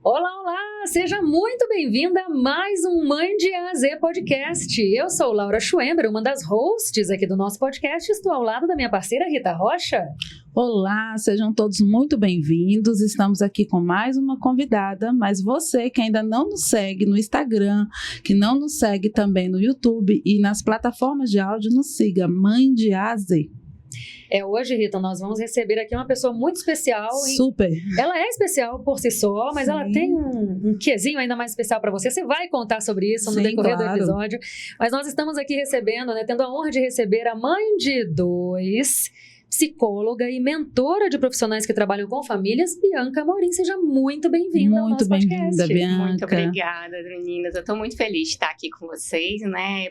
Olá, olá! Seja muito bem-vinda a mais um Mãe de A a Z podcast. Eu sou Laura Schwember, uma das hosts aqui do nosso podcast. Estou ao lado da minha parceira Rita Rocha. Olá, sejam todos muito bem-vindos. Estamos aqui com mais uma convidada, mas você que ainda não nos segue no Instagram, que não nos segue também no YouTube e nas plataformas de áudio, nos siga Mãe de A a Z. Hoje, Rita, nós vamos receber aqui uma pessoa muito especial. Super! Ela é especial por si só, mas ela tem um quezinho ainda mais especial para você. Você vai contar sobre isso no decorrer do episódio. Mas nós estamos aqui recebendo, tendo a honra de receber a mãe de dois, psicóloga e mentora de profissionais que trabalham com famílias, Bianca Amorim. Seja muito bem-vinda ao nosso podcast. Muito bem-vinda, Bianca. Muito obrigada, meninas. Eu estou muito feliz de estar aqui com vocês,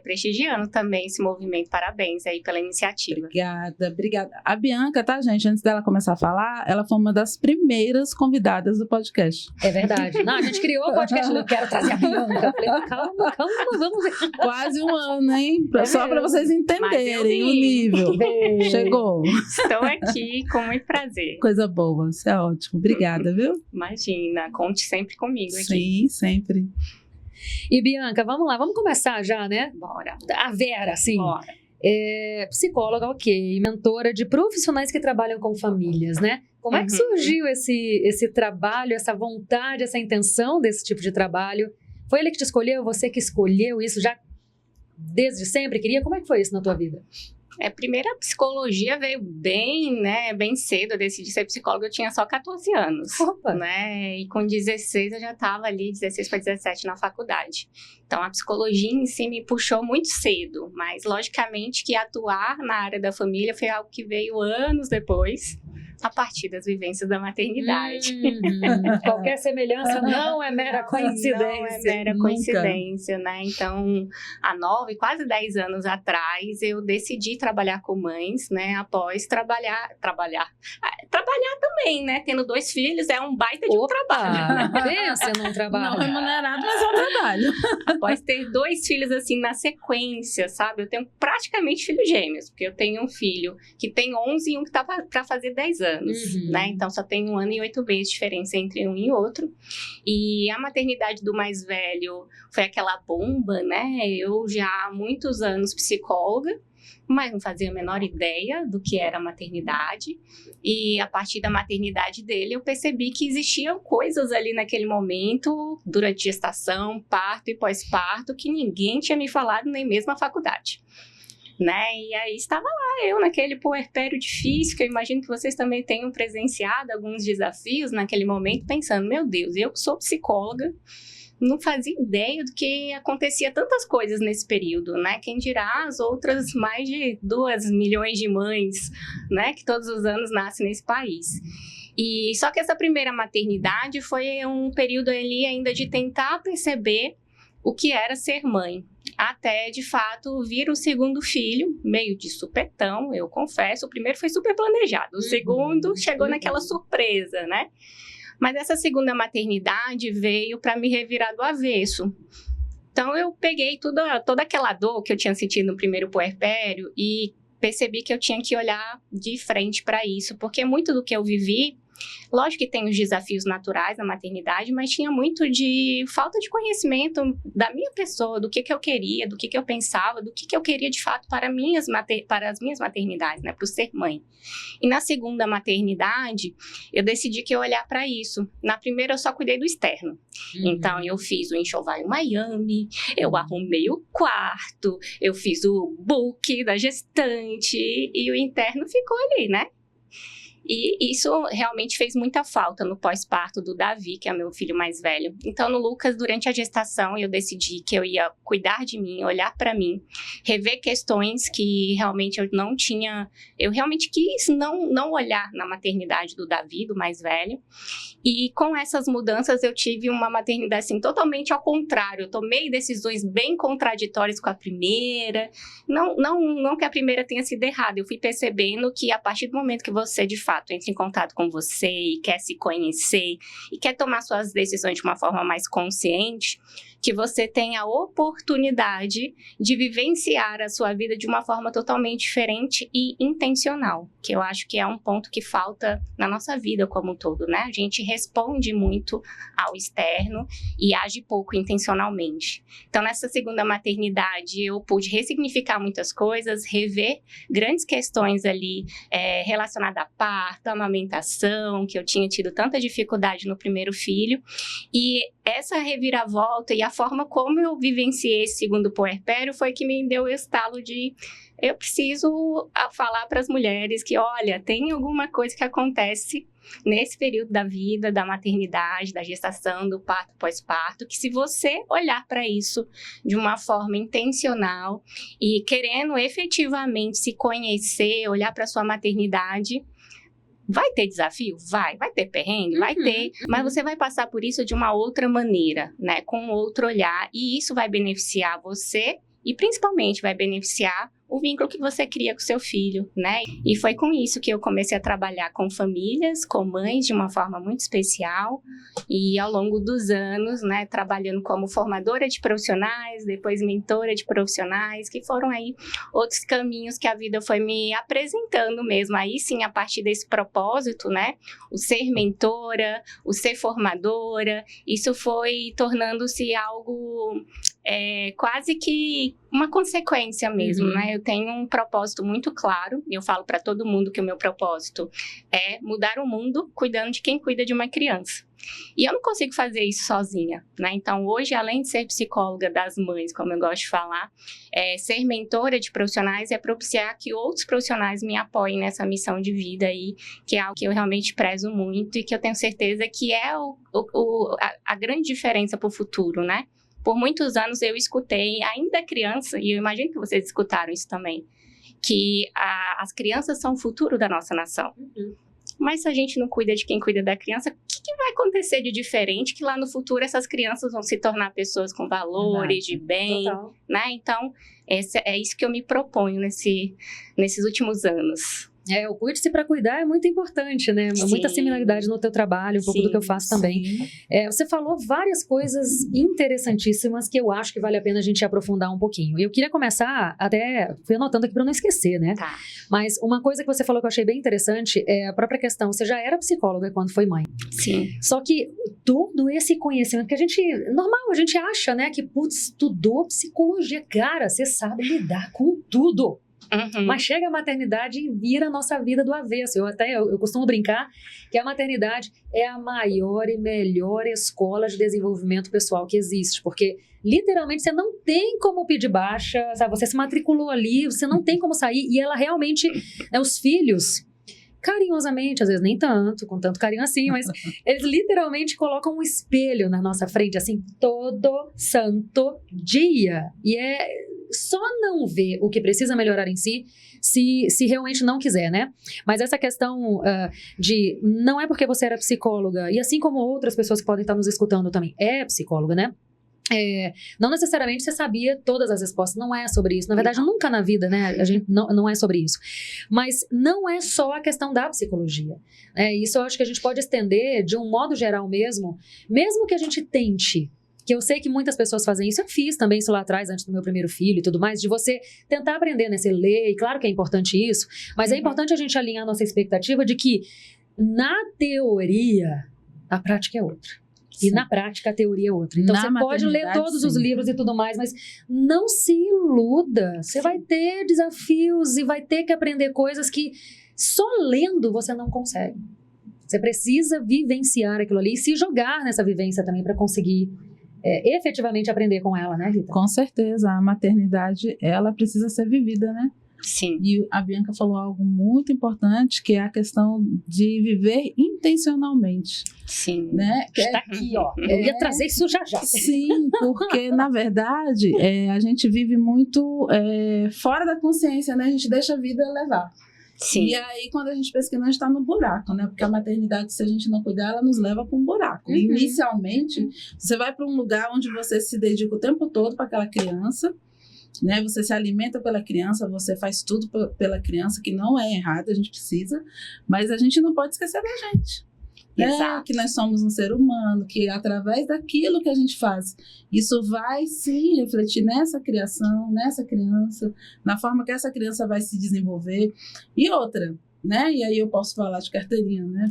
prestigiando também esse movimento. Parabéns aí pela iniciativa. Obrigada. A Bianca, tá, gente? Antes dela começar a falar, ela foi uma das primeiras convidadas do podcast. É verdade. Não, a gente criou o podcast, eu quero trazer a Bianca. Eu falei, calma, vamos ver. Quase um ano, hein? Só para vocês entenderem o nível. Chegou. Estou aqui com muito prazer. Coisa boa, isso é ótimo. Obrigada, viu? Imagina, conte sempre comigo aqui. Sim, sempre. E Bianca, vamos lá, vamos começar já, né? Bora. A Vera, sim. Bora. Psicóloga, ok, mentora de profissionais que trabalham com famílias, né? Como é que surgiu esse trabalho, essa vontade, essa intenção desse tipo de trabalho? Foi ele que te escolheu, você que escolheu isso já desde sempre? Como é que foi isso na tua vida? Primeiro a psicologia veio bem cedo. Eu decidi ser psicóloga, eu tinha só 14 anos. Opa! E com 16 eu já estava ali, 16 para 17 na faculdade. Então a psicologia em si me puxou muito cedo, mas logicamente que atuar na área da família foi algo que veio anos depois, a partir das vivências da maternidade. Qualquer semelhança não é mera coincidência. Não é mera coincidência, Então, há 9, quase 10 anos atrás, eu decidi trabalhar com mães, após trabalhar também, Tendo 2 filhos é um baita de um trabalho. Pensa num trabalho. Não remunerado, mas é um trabalho. Após ter 2 filhos assim na sequência, sabe? Eu tenho praticamente filhos gêmeos, porque eu tenho um filho que tem 11 e um que tá para fazer 10 anos. Então só tem 1 ano e 8 meses de diferença entre um e outro. E a maternidade do mais velho foi aquela bomba, Eu já há muitos anos psicóloga, mas não fazia a menor ideia do que era a maternidade. E a partir da maternidade dele, eu percebi que existiam coisas ali naquele momento, durante gestação, parto e pós-parto, que ninguém tinha me falado, nem mesmo a faculdade. E aí estava lá eu naquele puerpério difícil, que eu imagino que vocês também tenham presenciado alguns desafios naquele momento, pensando, meu Deus, eu que sou psicóloga, não fazia ideia do que acontecia tantas coisas nesse período, Quem dirá as outras mais de 2 milhões de mães, que todos os anos nascem nesse país. E só que essa primeira maternidade foi um período ali ainda de tentar perceber o que era ser mãe, até de fato vir o segundo filho, meio de supetão, eu confesso. O primeiro foi super planejado, o segundo chegou naquela surpresa, Mas essa segunda maternidade veio para me revirar do avesso. Então eu peguei toda aquela dor que eu tinha sentido no primeiro puerpério e percebi que eu tinha que olhar de frente para isso, porque muito do que eu vivi, lógico que tem os desafios naturais da maternidade, mas tinha muito de falta de conhecimento da minha pessoa, do que eu queria, do que eu pensava, do que eu queria de fato para as minhas maternidades, para o ser mãe. E na segunda maternidade, eu decidi que eu ia olhar para isso. Na primeira, eu só cuidei do externo. Então, eu fiz o enxoval em Miami, eu arrumei o quarto, eu fiz o book da gestante e o interno ficou ali, E isso realmente fez muita falta no pós-parto do Davi, que é meu filho mais velho. Então, no Lucas, durante a gestação, eu decidi que eu ia cuidar de mim, olhar para mim, rever questões que realmente eu não tinha... Eu realmente quis não olhar na maternidade do Davi, do mais velho. E com essas mudanças, eu tive uma maternidade assim, totalmente ao contrário. Eu tomei decisões bem contraditórias com a primeira. Não que a primeira tenha sido errada. Eu fui percebendo que a partir do momento que você, de fato, entra em contato com você e quer se conhecer e quer tomar suas decisões de uma forma mais consciente, que você tem a oportunidade de vivenciar a sua vida de uma forma totalmente diferente e intencional, que eu acho que é um ponto que falta na nossa vida como um todo, né? A gente responde muito ao externo e age pouco intencionalmente. Então, nessa segunda maternidade, eu pude ressignificar muitas coisas, rever grandes questões ali relacionadas a parto, amamentação, que eu tinha tido tanta dificuldade no primeiro filho, e essa reviravolta e a forma como eu vivenciei esse segundo puerpério foi que me deu o estalo de eu preciso falar para as mulheres que, olha, tem alguma coisa que acontece nesse período da vida, da maternidade, da gestação, do parto, pós-parto, que se você olhar para isso de uma forma intencional e querendo efetivamente se conhecer, olhar para sua maternidade, vai ter desafio? Vai ter perrengue? Vai ter, mas você vai passar por isso de uma outra maneira, né? Com outro olhar, e isso vai beneficiar você e principalmente vai beneficiar o vínculo que você cria com seu filho, né? E foi com isso que eu comecei a trabalhar com famílias, com mães de uma forma muito especial, e ao longo dos anos, né, trabalhando como formadora de profissionais, depois mentora de profissionais, que foram aí outros caminhos que a vida foi me apresentando mesmo. Aí sim, a partir desse propósito, né, o ser mentora, o ser formadora, isso foi tornando-se algo quase que uma consequência mesmo, né? Eu tenho um propósito muito claro, e eu falo para todo mundo que o meu propósito é mudar o mundo cuidando de quem cuida de uma criança. E eu não consigo fazer isso sozinha, né? Então, hoje, além de ser psicóloga das mães, como eu gosto de falar, ser mentora de profissionais é propiciar que outros profissionais me apoiem nessa missão de vida aí, que é algo que eu realmente prezo muito e que eu tenho certeza que é a grande diferença para o futuro, né? Por muitos anos eu escutei, ainda criança, e eu imagino que vocês escutaram isso também, que as crianças são o futuro da nossa nação. Mas se a gente não cuida de quem cuida da criança, o que vai acontecer de diferente? Que lá no futuro essas crianças vão se tornar pessoas com valores, de bem, né? Então, é isso que eu me proponho nesses últimos anos. O cuide-se para cuidar é muito importante, né? Sim. Muita similaridade no teu trabalho, um pouco do que eu faço também. Você falou várias coisas interessantíssimas que eu acho que vale a pena a gente aprofundar um pouquinho. E eu queria começar, até fui anotando aqui para não esquecer, né? Tá. Mas uma coisa que você falou que eu achei bem interessante é a própria questão, você já era psicóloga quando foi mãe. Sim. Só que todo esse conhecimento que a gente acha, né? Que, putz, estudou psicologia. Cara, você sabe lidar com tudo. Mas chega a maternidade e vira a nossa vida do avesso. Eu costumo brincar que a maternidade é a maior e melhor escola de desenvolvimento pessoal que existe, porque literalmente você não tem como pedir baixa, sabe? Você se matriculou ali, você não tem como sair, e ela realmente, os filhos, carinhosamente, às vezes nem tanto, com tanto carinho assim, mas eles literalmente colocam um espelho na nossa frente, assim, todo santo dia. E só não ver o que precisa melhorar em si, se realmente não quiser, né? Mas essa questão de não é porque você era psicóloga, e assim como outras pessoas que podem estar nos escutando também é psicóloga, né? Não necessariamente você sabia todas as respostas, não é sobre isso. Na verdade, nunca na vida, né? A gente não é sobre isso. Mas não é só a questão da psicologia. Isso eu acho que a gente pode estender de um modo geral mesmo que a gente tente. Que eu sei que muitas pessoas fazem isso, eu fiz também isso lá atrás, antes do meu primeiro filho e tudo mais, de você tentar aprender, né? Você lê, e claro que é importante isso, mas é importante a gente alinhar a nossa expectativa de que, na teoria, a prática é outra. Sim. E na prática, a teoria é outra. Então, você pode ler todos os livros e tudo mais, mas não se iluda. Você vai ter desafios e vai ter que aprender coisas que só lendo você não consegue. Você precisa vivenciar aquilo ali e se jogar nessa vivência também para conseguir efetivamente aprender com ela, né, Rita? Com certeza, a maternidade, ela precisa ser vivida, né? Sim. E a Bianca falou algo muito importante, que é a questão de viver intencionalmente. Sim. Né? Está aqui, ó. Eu ia trazer isso já. Sim, porque, na verdade, a gente vive muito fora da consciência, né? A gente deixa a vida levar. Sim. E aí, quando a gente pensa que não está no buraco, né? Porque a maternidade, se a gente não cuidar, ela nos leva para um buraco. Inicialmente, você vai para um lugar onde você se dedica o tempo todo para aquela criança, né? Você se alimenta pela criança, você faz tudo pela criança, que não é errado, a gente precisa, mas a gente não pode esquecer da gente. Exato. Que nós somos um ser humano, que através daquilo que a gente faz, isso vai sim refletir nessa criação, nessa criança, na forma que essa criança vai se desenvolver. E outra, né? E aí eu posso falar de carteirinha, né?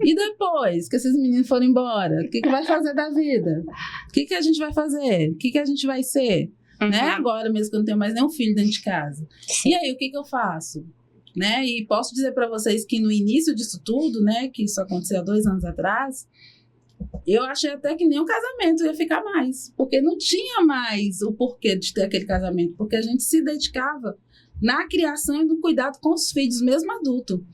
E depois que esses meninos forem embora, o que vai fazer da vida? O que a gente vai fazer? O que a gente vai ser? Né? Agora mesmo que eu não tenho mais nenhum filho dentro de casa. Sim. E aí, o que eu faço? Né? E posso dizer para vocês que no início disso tudo, né, que isso aconteceu há 2 anos atrás, eu achei até que nem o casamento ia ficar mais, porque não tinha mais o porquê de ter aquele casamento, porque a gente se dedicava na criação e no cuidado com os filhos, mesmo adulto.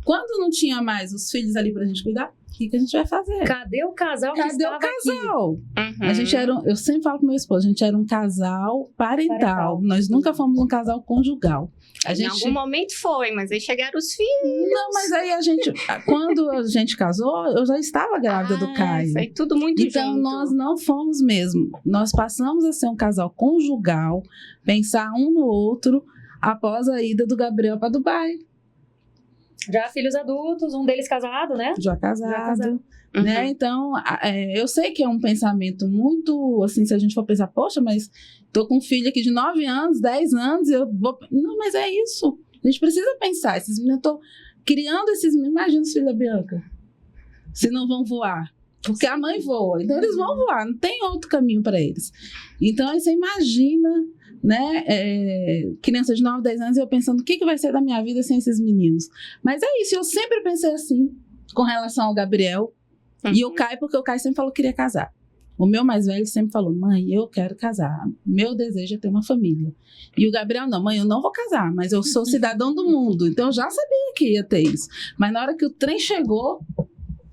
Quando não tinha mais os filhos ali pra gente cuidar, o que a gente vai fazer? Cadê o casal que estava aqui? Cadê o casal? A gente eu sempre falo com meu esposo, a gente era um casal parental. Nós nunca fomos um casal conjugal. Em algum momento foi, mas aí chegaram os filhos. Não, mas aí quando a gente casou, eu já estava grávida do Caio. Foi tudo muito junto. Então, nós não fomos mesmo. Nós passamos a ser um casal conjugal, pensar um no outro, após a ida do Gabriel para Dubai. Já filhos adultos, um deles casado, né? Já casado. Né? Então, eu sei que é um pensamento muito, assim, se a gente for pensar, poxa, mas tô com um filho aqui de 9 anos, 10 anos, eu vou... Não, mas é isso. A gente precisa pensar. Esses meninos, eu tô criando esses meninos. Imagina os filhos da Bianca, se não vão voar. Porque a mãe voa, então eles vão voar, não tem outro caminho para eles. Então, aí você imagina, né, criança de 9, 10 anos, eu pensando, o que vai ser da minha vida sem esses meninos? Mas é isso, eu sempre pensei assim, com relação ao Gabriel e o Caio, porque o Caio sempre falou que queria casar. O meu mais velho sempre falou, mãe, eu quero casar, meu desejo é ter uma família. E o Gabriel, não, mãe, eu não vou casar, mas eu sou cidadão do mundo, então eu já sabia que ia ter isso. Mas na hora que o trem chegou,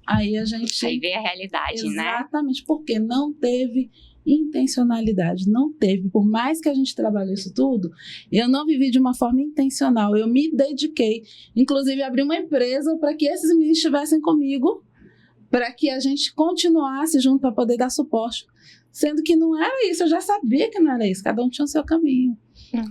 aí a gente... Aí veio a realidade, exatamente, né? Exatamente, porque não teve intencionalidade, não teve. Por mais que a gente trabalhe isso tudo, eu não vivi de uma forma intencional, eu me dediquei. Inclusive, abri uma empresa para que esses meninos estivessem comigo, para que a gente continuasse junto para poder dar suporte. Sendo que não era isso, eu já sabia que não era isso, cada um tinha o seu caminho.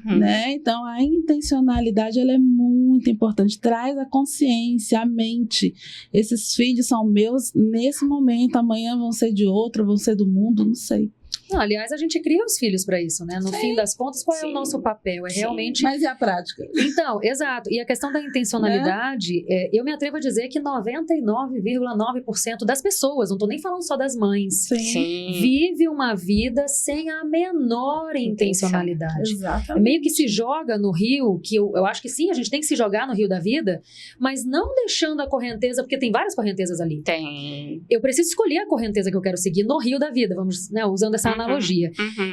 Né? Então, a intencionalidade ela é muito importante, traz a consciência, a mente. Esses filhos são meus nesse momento, amanhã vão ser de outro, vão ser do mundo, não sei. Não, aliás, a gente cria os filhos para isso, né? No fim das contas, qual é o nosso papel? É realmente... Mas e a prática? Então, exato. E a questão da intencionalidade, eu me atrevo a dizer que 99,9% das pessoas, não estou nem falando só das mães, vive uma vida sem a menor intencionalidade. Exatamente. Meio que se joga no rio, que eu acho que sim, a gente tem que se jogar no rio da vida, mas não deixando a correnteza, porque tem várias correntezas ali. Tem. Eu preciso escolher a correnteza que eu quero seguir no rio da vida, vamos, né, usando essa analogia.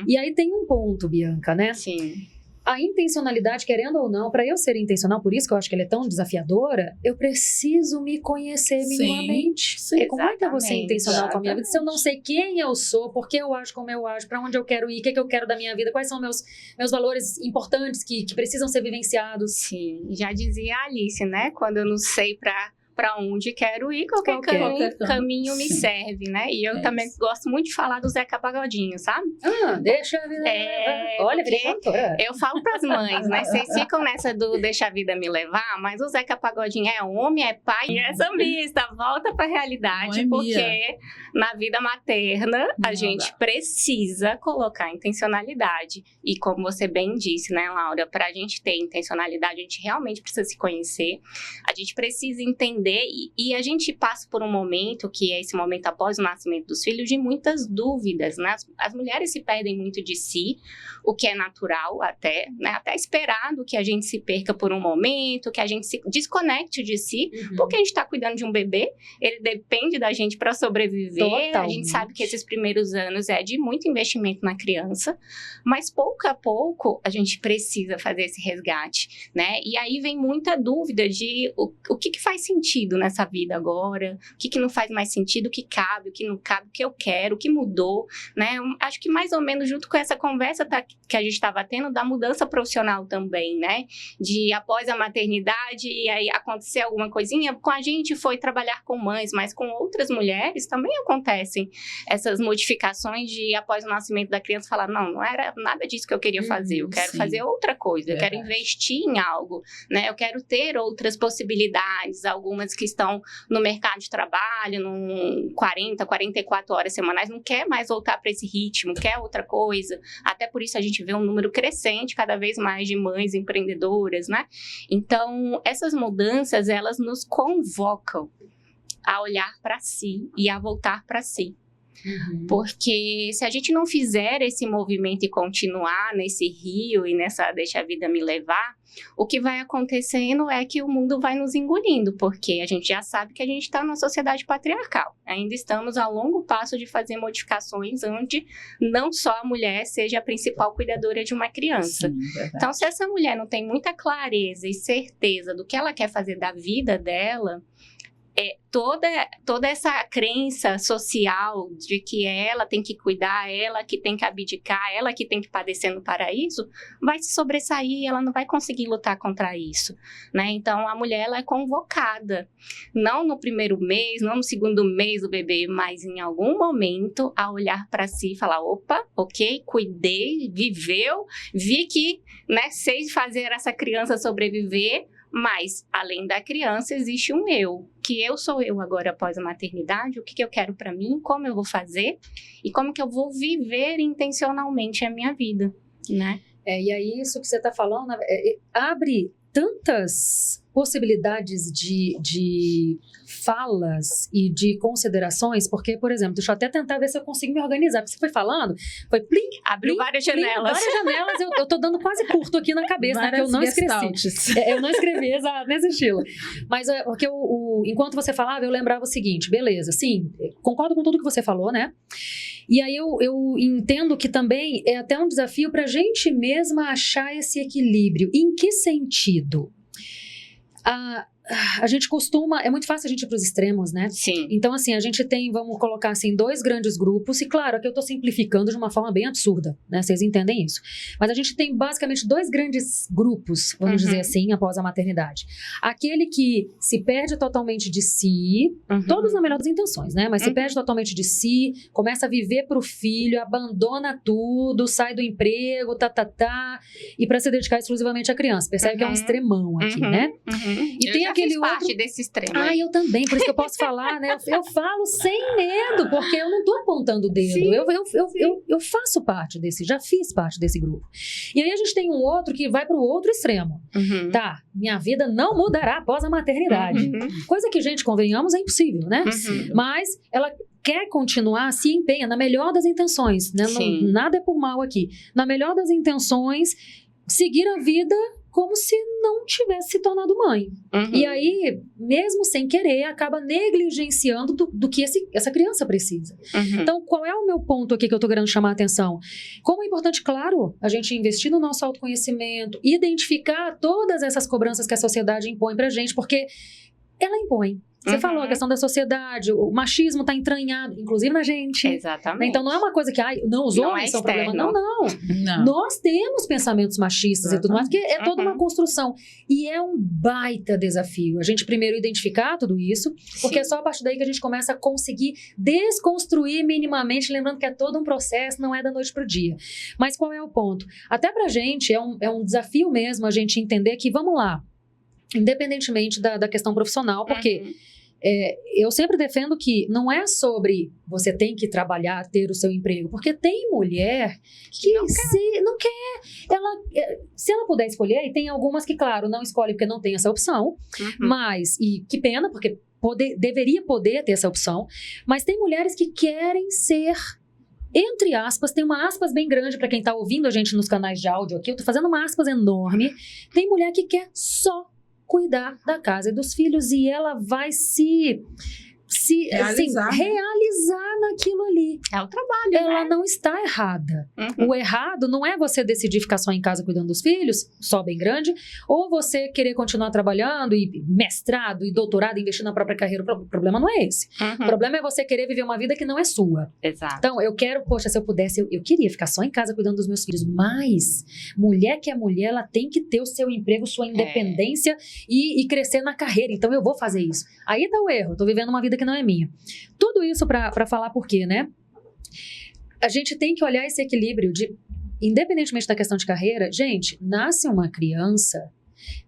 E aí tem um ponto, Bianca, né? Sim. A intencionalidade, querendo ou não, para eu ser intencional, por isso que eu acho que ela é tão desafiadora, eu preciso me conhecer minimamente. Sim, como é que eu vou ser intencional com a minha vida se eu não sei quem eu sou, por que eu ajo como eu ajo, para onde eu quero ir, o que eu quero da minha vida, quais são meus valores importantes que precisam ser vivenciados? Sim, já dizia a Alice, né? Quando eu não sei para onde quero ir, qualquer caminho me serve, né? E eu também gosto muito de falar do Zeca Pagodinho, sabe? Deixa a vida me levar. Olha, virei cantora. Eu falo pras mães, né? Vocês ficam nessa do deixa a vida me levar, mas o Zeca Pagodinho é homem, é pai e é sambista. Volta pra realidade, porque na vida materna a gente precisa colocar intencionalidade. E como você bem disse, né, Laura? Pra gente ter intencionalidade, a gente realmente precisa se conhecer. A gente precisa entender e a gente passa por um momento, que é esse momento após o nascimento dos filhos, de muitas dúvidas, né? As mulheres se perdem muito de si, o que é natural até, né? Até esperado que a gente se perca por um momento, que a gente se desconecte de si, porque a gente está cuidando de um bebê, ele depende da gente para sobreviver. Totalmente. A gente sabe que esses primeiros anos é de muito investimento na criança, mas pouco a pouco a gente precisa fazer esse resgate, né? E aí vem muita dúvida de o que faz sentido nessa vida agora, o que não faz mais sentido, o que cabe, o que não cabe, o que eu quero, o que mudou, né? Acho que mais ou menos junto com essa conversa que a gente estava tendo da mudança profissional também, né? De após a maternidade e aí aconteceu alguma coisinha, com a gente foi trabalhar com mães, mas com outras mulheres também acontecem essas modificações de após o nascimento da criança falar, não era nada disso que eu queria fazer, eu quero fazer outra coisa, eu quero investir em algo, né? Eu quero ter outras possibilidades, algumas mamas que estão no mercado de trabalho, num 40, 44 horas semanais, não quer mais voltar para esse ritmo, quer outra coisa. Até por isso a gente vê um número crescente cada vez mais de mães empreendedoras, né? Então, essas mudanças, elas nos convocam a olhar para si e a voltar para si. Porque se a gente não fizer esse movimento e continuar nesse rio e nessa deixa a vida me levar, o que vai acontecendo é que o mundo vai nos engolindo, porque a gente já sabe que a gente está numa sociedade patriarcal. Ainda estamos a longo passo de fazer modificações onde não só a mulher seja a principal cuidadora de uma criança. Sim, então, se essa mulher não tem muita clareza e certeza do que ela quer fazer da vida dela, toda essa crença social de que ela tem que cuidar, ela que tem que abdicar, ela que tem que padecer no paraíso, vai se sobressair e ela não vai conseguir lutar contra isso, né? Então, a mulher, ela é convocada, não no primeiro mês, não no segundo mês do bebê, mas em algum momento, a olhar para si e falar, opa, ok, cuidei, viveu, vi que, né, sei fazer essa criança sobreviver. Mas, além da criança, existe um eu, que eu sou eu agora após a maternidade, o que eu quero para mim, como eu vou fazer e como que eu vou viver intencionalmente a minha vida, né? E aí isso que você está falando abre tantas possibilidades de falas e de considerações, porque, por exemplo, deixa eu até tentar ver se eu consigo me organizar, porque você foi falando, foi plim, abriu várias janelas. Várias janelas, eu tô dando quase curto aqui na cabeça, né, que eu não esqueci. Eu não escrevi, exato, nesse estilo. Mas porque enquanto você falava, eu lembrava o seguinte, beleza, sim, concordo com tudo que você falou, né? E aí eu entendo que também é até um desafio para a gente mesma achar esse equilíbrio. Em que sentido? A gente costuma... É muito fácil a gente ir para os extremos, né? Sim. Então, assim, a gente tem, vamos colocar assim, 2 grandes grupos. E, claro, aqui eu estou simplificando de uma forma bem absurda, né? Vocês entendem isso. Mas a gente tem, basicamente, 2 grandes grupos, vamos dizer assim, após a maternidade. Aquele que se perde totalmente de si, todos na melhor das intenções, né? Mas se perde totalmente de si, começa a viver para o filho, abandona tudo, sai do emprego, e para se dedicar exclusivamente à criança. Percebe que é um extremão aqui, né? E tem aquele fiz parte desse extremo. Eu também, por isso que eu posso falar, né? Eu falo sem medo, porque eu não estou apontando o dedo. Eu faço parte desse, já fiz parte desse grupo. E aí a gente tem um outro que vai para o outro extremo. Tá, minha vida não mudará após a maternidade. Coisa que, gente, convenhamos, é impossível, né? Mas ela quer continuar, se empenha na melhor das intenções, né? Não, nada é por mal aqui. Na melhor das intenções, seguir a vida como se não tivesse se tornado mãe. E aí, mesmo sem querer, acaba negligenciando do que essa criança precisa. Então, qual é o meu ponto aqui que eu estou querendo chamar a atenção? Como é importante, claro, a gente investir no nosso autoconhecimento, identificar todas essas cobranças que a sociedade impõe pra gente, porque ela impõe. Você falou a questão da sociedade, o machismo está entranhado, inclusive na gente. Exatamente. Então não é uma coisa que, não, os homens são problema. Não. Nós temos pensamentos machistas e tudo mais, porque é toda uma construção. E é um baita desafio. A gente primeiro identificar tudo isso, porque é só a partir daí que a gente começa a conseguir desconstruir minimamente, lembrando que é todo um processo, não é da noite pro dia. Mas qual é o ponto? Até pra gente é um desafio mesmo a gente entender que, vamos lá, independentemente da questão profissional, porque eu sempre defendo que não é sobre você tem que trabalhar, ter o seu emprego, porque tem mulher que não quer. Se ela puder escolher, e tem algumas que, claro, não escolhem porque não tem essa opção, mas, e que pena, porque deveria poder ter essa opção, mas tem mulheres que querem ser, entre aspas, tem uma aspas bem grande para quem está ouvindo a gente nos canais de áudio aqui, eu tô fazendo uma aspas enorme, tem mulher que quer só cuidar da casa e dos filhos, e ela vai se realizar naquilo ali. É o trabalho, ela né? não está errada. O errado não é você decidir ficar só em casa cuidando dos filhos, só bem grande, ou você querer continuar trabalhando e mestrado e doutorado, investir na própria carreira. O problema não é esse. O problema é você querer viver uma vida que não é sua. Exato. Então, eu quero, se eu pudesse, eu queria ficar só em casa cuidando dos meus filhos, mas mulher que é mulher, ela tem que ter o seu emprego, sua independência e crescer na carreira. Então, eu vou fazer isso. Aí tá o erro. Tô vivendo uma vida que não é minha. Tudo isso para falar por quê, né? A gente tem que olhar esse equilíbrio de, independentemente da questão de carreira, gente, nasce uma criança,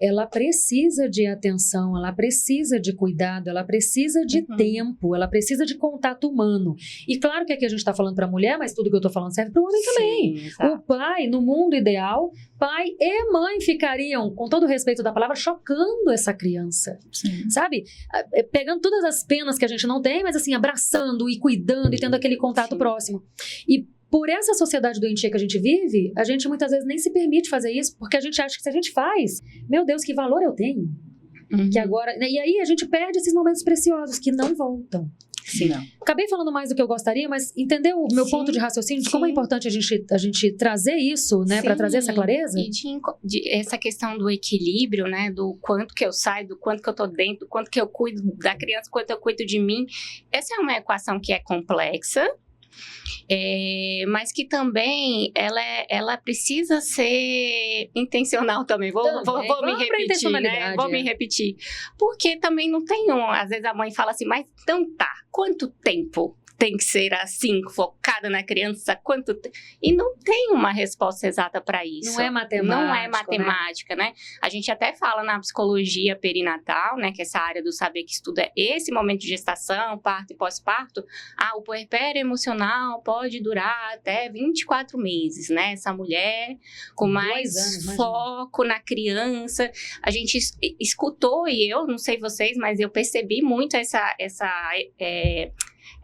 ela precisa de atenção, ela precisa de cuidado, ela precisa de tempo, ela precisa de contato humano. E claro que aqui a gente está falando para a mulher, mas tudo que eu estou falando serve para o homem também. Exato. O pai, no mundo ideal, pai e mãe ficariam, com todo o respeito da palavra, chocando essa criança. Sim. Sabe? Pegando todas as penas que a gente não tem, mas assim, abraçando e cuidando e tendo aquele contato próximo. E por essa sociedade doentia que a gente vive, a gente muitas vezes nem se permite fazer isso, porque a gente acha que se a gente faz, meu Deus, que valor eu tenho. Que agora, e aí a gente perde esses momentos preciosos que não voltam. Sim. Não. Acabei falando mais do que eu gostaria, mas entendeu o meu ponto de raciocínio de como é importante a gente trazer isso, né, para trazer essa clareza? E essa questão do equilíbrio, né, do quanto que eu saio, do quanto que eu tô dentro, do quanto que eu cuido da criança, quanto eu cuido de mim. Essa é uma equação que é complexa, mas que também ela precisa ser intencional também. Vou me repetir, né? Vou me repetir. Porque também não tem às vezes a mãe fala assim, mas então tá, quanto tempo tem que ser assim, focada na criança, quanto e não tem uma resposta exata para isso. Não é matemática. Não é matemática, né? A gente até fala na psicologia perinatal, né, que essa área do saber que estuda esse momento de gestação, parto e pós-parto, o puerpério emocional pode durar até 24 meses, né? Essa mulher com mais foco na criança. A gente escutou, e eu, não sei vocês, mas eu percebi muito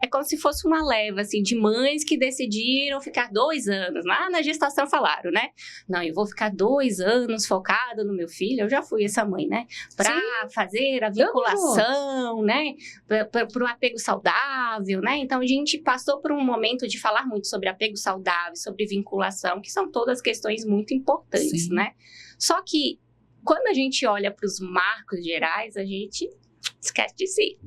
é como se fosse uma leva, assim, de mães que decidiram ficar 2 anos. Lá na gestação falaram, né? Não, eu vou ficar 2 anos focada no meu filho. Eu já fui essa mãe, né? Pra fazer a vinculação, né? Pro apego saudável, né? Então, a gente passou por um momento de falar muito sobre apego saudável, sobre vinculação, que são todas questões muito importantes, né? Só que, quando a gente olha para os marcos gerais, a gente esquece de si.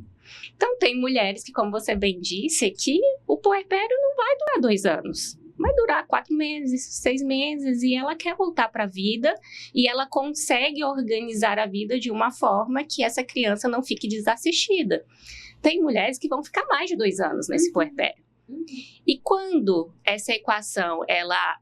Então, tem mulheres que, como você bem disse, que o puerpério não vai durar 2 anos. Vai durar 4 meses, 6 meses, e ela quer voltar para a vida, e ela consegue organizar a vida de uma forma que essa criança não fique desassistida. Tem mulheres que vão ficar mais de 2 anos nesse puerpério. E quando essa equação, ela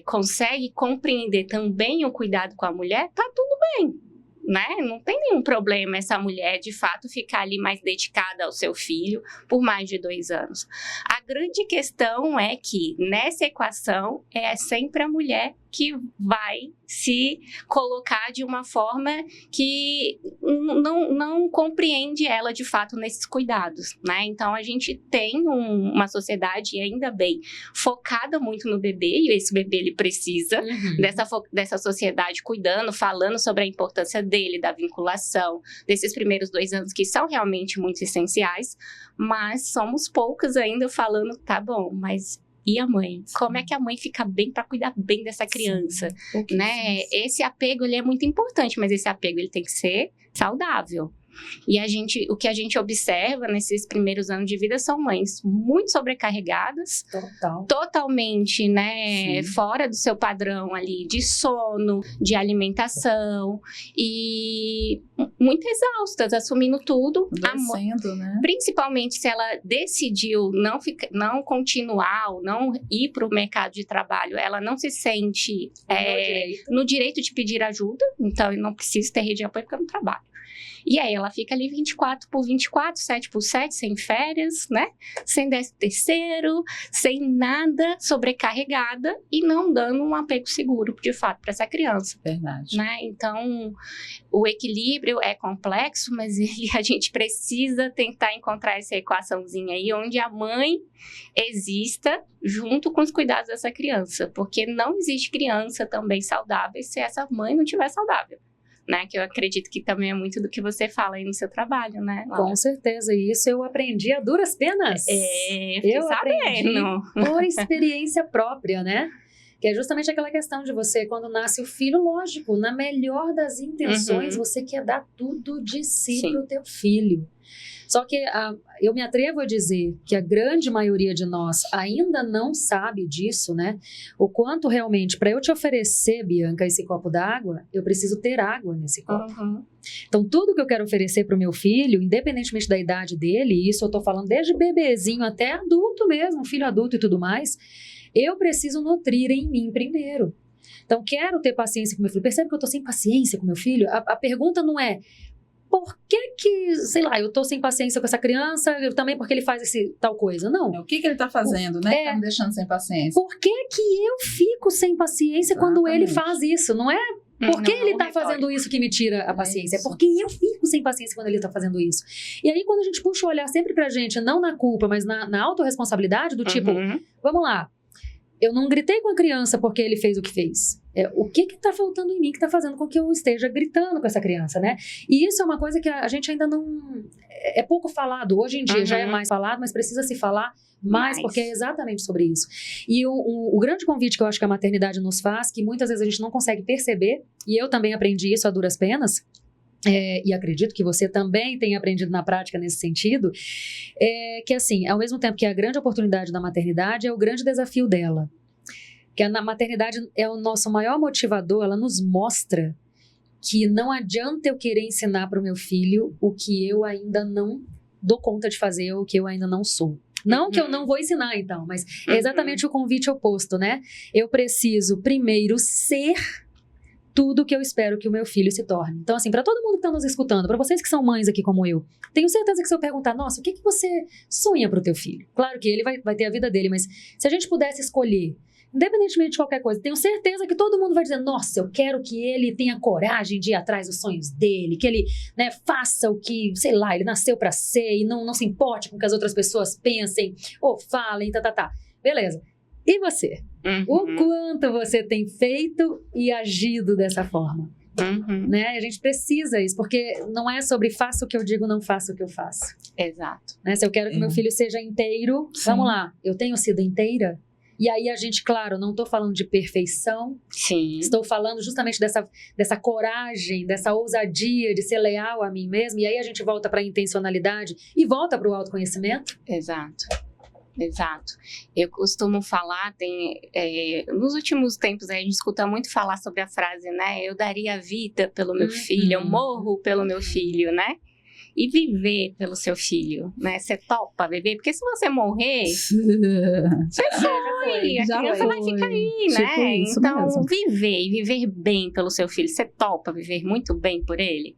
consegue compreender também o cuidado com a mulher, tá tudo bem. Né? Não tem nenhum problema essa mulher, de fato, ficar ali mais dedicada ao seu filho por mais de 2 anos. A grande questão é que, nessa equação, é sempre a mulher que vai se colocar de uma forma que não compreende ela, de fato, nesses cuidados, né? Então, a gente tem uma sociedade, ainda bem, focada muito no bebê, e esse bebê, ele precisa dessa sociedade cuidando, falando sobre a importância dele, da vinculação, desses primeiros 2 anos que são realmente muito essenciais, mas somos poucas ainda falando, tá bom, mas e a mãe? Como é que a mãe fica bem para cuidar bem dessa criança? Né? Esse apego, ele é muito importante, mas esse apego, ele tem que ser saudável. E o que a gente observa nesses primeiros anos de vida são mães muito sobrecarregadas, totalmente, né, fora do seu padrão ali de sono, de alimentação, e muito exaustas, assumindo tudo. Né? Principalmente se ela decidiu não continuar ou não ir para o mercado de trabalho, ela não se sente no direito de pedir ajuda, então eu não preciso ter rede de apoio porque eu não trabalho. E aí ela fica ali 24 por 24, 7 por 7, sem férias, né? Sem 13º, sem nada, sobrecarregada e não dando um apego seguro, de fato, para essa criança. Verdade. Né? Então, o equilíbrio é complexo, mas a gente precisa tentar encontrar essa equaçãozinha aí, onde a mãe exista junto com os cuidados dessa criança, porque não existe criança também saudável se essa mãe não estiver saudável. Né, que eu acredito que também é muito do que você fala aí no seu trabalho, né, Laura? Com certeza, e isso eu aprendi a duras penas. Eu aprendi por experiência própria, né? Que é justamente aquela questão de você, quando nasce o filho, lógico, na melhor das intenções, você quer dar tudo de si para o teu filho. Só que eu me atrevo a dizer que a grande maioria de nós ainda não sabe disso, né? O quanto realmente, para eu te oferecer, Bianca, esse copo d'água, eu preciso ter água nesse copo. Então, tudo que eu quero oferecer para o meu filho, independentemente da idade dele, e isso eu tô falando desde bebezinho até adulto mesmo, filho adulto e tudo mais, eu preciso nutrir em mim primeiro. Então, quero ter paciência com meu filho. Percebe que eu tô sem paciência com meu filho? A pergunta não é por que, sei lá, eu tô sem paciência com essa criança, também porque ele faz esse tal coisa. Não. O que ele tá fazendo, né? Que tá me deixando sem paciência. Por que eu fico sem paciência quando ele faz isso? Não é porque ele tá fazendo isso que me tira a paciência. É porque eu fico sem paciência quando ele tá fazendo isso. E aí, quando a gente puxa o olhar sempre pra gente, não na culpa, mas na autorresponsabilidade, do tipo, vamos lá, eu não gritei com a criança porque ele fez o que fez. O que tá faltando em mim que tá fazendo com que eu esteja gritando com essa criança, né? E isso é uma coisa que a gente ainda não... É pouco falado. Hoje em dia já é mais falado, mas precisa se falar mais, porque é exatamente sobre isso. E o grande convite que eu acho que a maternidade nos faz, que muitas vezes a gente não consegue perceber, e eu também aprendi isso a duras penas, e acredito que você também tenha aprendido na prática nesse sentido, que assim, ao mesmo tempo que a grande oportunidade da maternidade é o grande desafio dela. Que a maternidade é o nosso maior motivador, ela nos mostra que não adianta eu querer ensinar para o meu filho o que eu ainda não dou conta de fazer, ou o que eu ainda não sou. Não que eu não vou ensinar, então, mas é exatamente o convite oposto, né? Eu preciso primeiro ser tudo que eu espero que o meu filho se torne. Então, assim, para todo mundo que está nos escutando, para vocês que são mães aqui como eu, tenho certeza que se eu perguntar, nossa, o que você sonha para o teu filho? Claro que ele vai ter a vida dele, mas se a gente pudesse escolher, independentemente de qualquer coisa, tenho certeza que todo mundo vai dizer, nossa, eu quero que ele tenha coragem de ir atrás dos sonhos dele, que ele, né, faça o que, sei lá, ele nasceu para ser e não se importe com o que as outras pessoas pensem ou falem, Beleza. E você? O quanto você tem feito e agido dessa forma? Né? A gente precisa isso, porque não é sobre faça o que eu digo, não faça o que eu faço. Exato. Né? Se eu quero que meu filho seja inteiro, vamos lá, eu tenho sido inteira? E aí a gente, claro, não estou falando de perfeição, estou falando justamente dessa coragem, dessa ousadia de ser leal a mim mesma, e aí a gente volta para a intencionalidade e volta para o autoconhecimento. Exato. Eu costumo falar, nos últimos tempos a gente escuta muito falar sobre a frase, né? Eu daria a vida pelo meu filho, eu morro pelo meu filho, né? E viver pelo seu filho, né? Você topa viver? Porque se você morrer, você foi, a criança vai ficar aí, né? Então, viver e viver bem pelo seu filho, você topa viver muito bem por ele?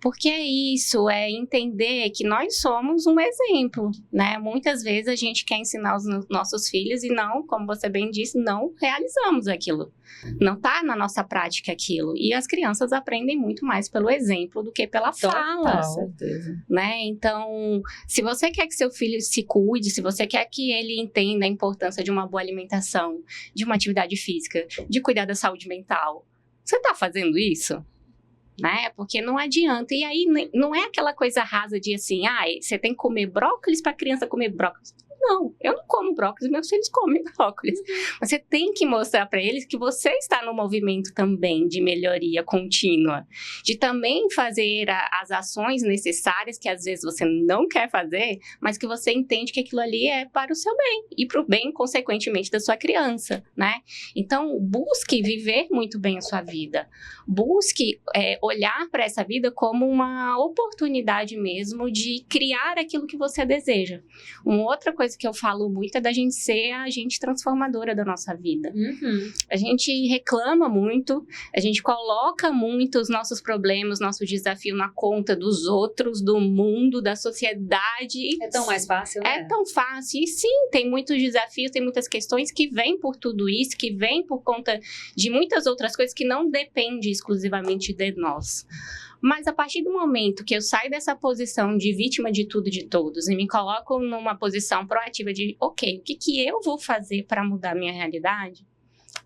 Porque é isso, é entender que nós somos um exemplo, né? Muitas vezes a gente quer ensinar os nossos filhos e não, como você bem disse, não realizamos aquilo. Não está na nossa prática aquilo. E as crianças aprendem muito mais pelo exemplo do que pela fala. Com certeza. Né? Então, se você quer que seu filho se cuide, se você quer que ele entenda a importância de uma boa alimentação, de uma atividade física, de cuidar da saúde mental, você está fazendo isso? Né? Porque não adianta. E aí não é aquela coisa rasa de assim, você tem que comer brócolis para a criança comer brócolis. Não, eu não como brócolis, meus filhos comem brócolis. Você tem que mostrar para eles que você está no movimento também de melhoria contínua, de também fazer as ações necessárias que às vezes você não quer fazer, mas que você entende que aquilo ali é para o seu bem e para o bem, consequentemente, da sua criança, né? Então, busque viver muito bem a sua vida. Busque olhar para essa vida como uma oportunidade mesmo de criar aquilo que você deseja. Uma outra coisa que eu falo muito é da gente ser a agente transformadora da nossa vida. A gente reclama muito, a gente coloca muito os nossos problemas, nosso desafio na conta dos outros, do mundo, da sociedade. É tão mais fácil, né? É tão fácil. E sim, tem muitos desafios, tem muitas questões que vêm por tudo isso, que vêm por conta de muitas outras coisas que não dependem exclusivamente de nós. Mas a partir do momento que eu saio dessa posição de vítima de tudo e de todos e me coloco numa posição proativa de, ok, o que eu vou fazer para mudar a minha realidade?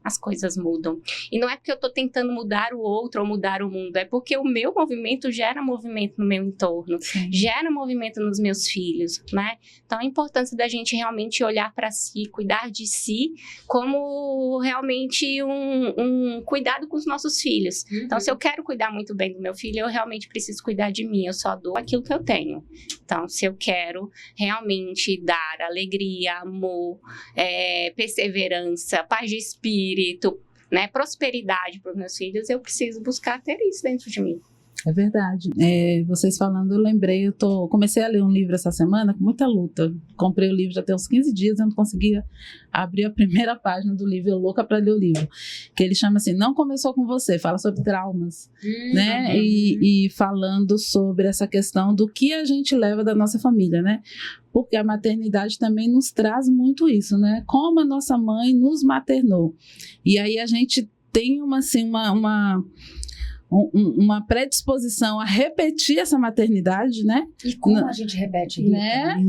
As coisas mudam. E não é porque eu estou tentando mudar o outro ou mudar o mundo, é porque o meu movimento gera movimento no meu entorno, gera movimento nos meus filhos, né? Então, a importância da gente realmente olhar para si, cuidar de si, como realmente um cuidado com os nossos filhos. Então, se eu quero cuidar muito bem do meu filho, eu realmente preciso cuidar de mim, eu só dou aquilo que eu tenho. Então, se eu quero realmente dar alegria, amor, perseverança, paz de espírito, né, prosperidade para os meus filhos, eu preciso buscar ter isso dentro de mim. É verdade. Vocês falando, eu lembrei, comecei a ler um livro essa semana com muita luta. Comprei o livro já tem uns 15 dias, eu não conseguia abrir a primeira página do livro, eu louca para ler o livro. Que ele chama assim, Não Começou Com Você, fala sobre traumas, né? E falando sobre essa questão do que a gente leva da nossa família, né? Porque a maternidade também nos traz muito isso, né? Como a nossa mãe nos maternou. E aí a gente tem uma predisposição a repetir essa maternidade, né? E como a gente repete isso? Né?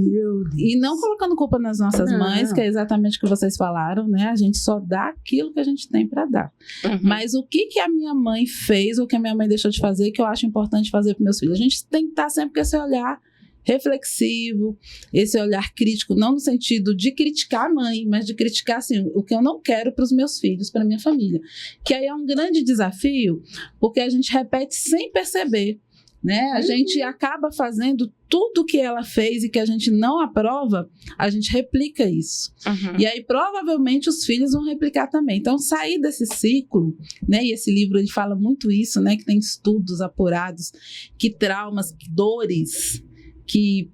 E não colocando culpa nas nossas mães, que é exatamente o que vocês falaram, né? A gente só dá aquilo que a gente tem para dar. Mas o que a minha mãe fez, ou o que a minha mãe deixou de fazer, que eu acho importante fazer para meus filhos? A gente tem que estar sempre com esse olhar reflexivo, esse olhar crítico, não no sentido de criticar a mãe, mas de criticar assim, o que eu não quero para os meus filhos, para a minha família. Que aí é um grande desafio, porque a gente repete sem perceber, né? A gente acaba fazendo tudo que ela fez e que a gente não aprova, a gente replica isso. E aí provavelmente os filhos vão replicar também. Então sair desse ciclo, né? E esse livro ele fala muito isso, né? Que tem estudos apurados, que traumas, que dores que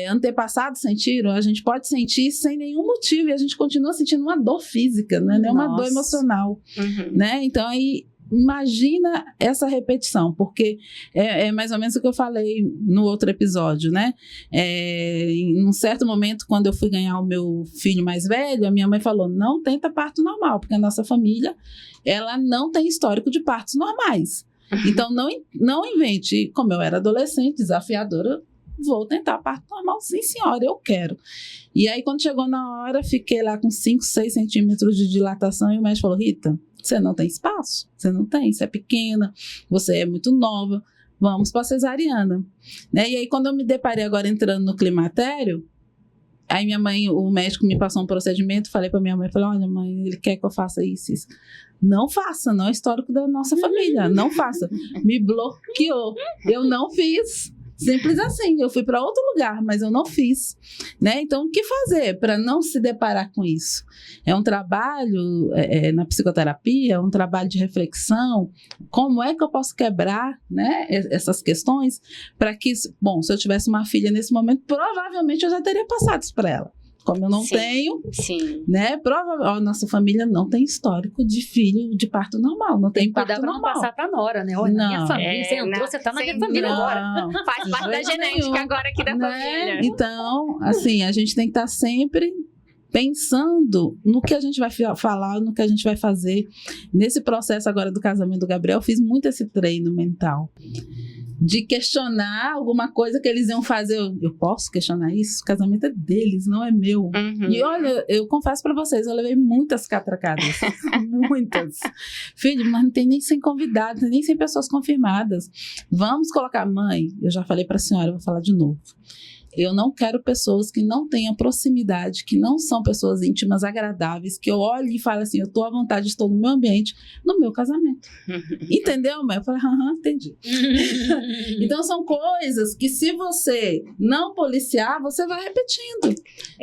antepassados sentiram, a gente pode sentir sem nenhum motivo e a gente continua sentindo uma dor física, não é nem uma dor emocional, né? Então aí imagina essa repetição, porque é mais ou menos o que eu falei no outro episódio, né? Em um certo momento, quando eu fui ganhar o meu filho mais velho, a minha mãe falou, não tenta parto normal, porque a nossa família, ela não tem histórico de partos normais. Então não invente. Como eu era adolescente, desafiadora, vou tentar parto normal, sim senhora, eu quero. E aí quando chegou na hora, fiquei lá com 5, 6 centímetros de dilatação e o médico falou, Rita, você não tem espaço, você não tem, você é pequena, você é muito nova, vamos para cesariana, né? E aí quando eu me deparei agora entrando no climatério, aí minha mãe, o médico me passou um procedimento, falei para minha mãe, falei, olha mãe, ele quer que eu faça isso. Não faça, não é histórico da nossa família, não faça. Me bloqueou, eu não fiz. Simples assim, eu fui para outro lugar, mas eu não fiz, né? Então, o que fazer para não se deparar com isso? É um trabalho na psicoterapia, é um trabalho de reflexão. Como é que eu posso quebrar, né, essas questões para que, bom, se eu tivesse uma filha nesse momento, provavelmente eu já teria passado isso para ela. Como eu não tenho, né? A nossa família não tem histórico de filho de parto normal, não tem parto normal. Não passar pra nora, né? Olha, na minha família, você entrou, você tá na minha família agora. Faz parte da genética agora aqui da família. Então, assim, a gente tem que estar sempre pensando no que a gente vai falar, no que a gente vai fazer. Nesse processo agora do casamento do Gabriel, eu fiz muito esse treino mental. De questionar alguma coisa que eles iam fazer. Eu posso questionar isso? O casamento é deles, não é meu. E olha, eu confesso pra vocês, eu levei muitas catracadas. Muitas. Filho, mas não tem nem 100 convidados, nem 100 pessoas confirmadas. Vamos colocar, mãe, eu já falei pra senhora, eu vou falar de novo. Eu não quero pessoas que não tenham proximidade, que não são pessoas íntimas, agradáveis, que eu olhe e fale assim, eu estou à vontade, estou no meu ambiente, no meu casamento. Entendeu, mãe? Eu falei, entendi. Então, são coisas que se você não policiar, você vai repetindo.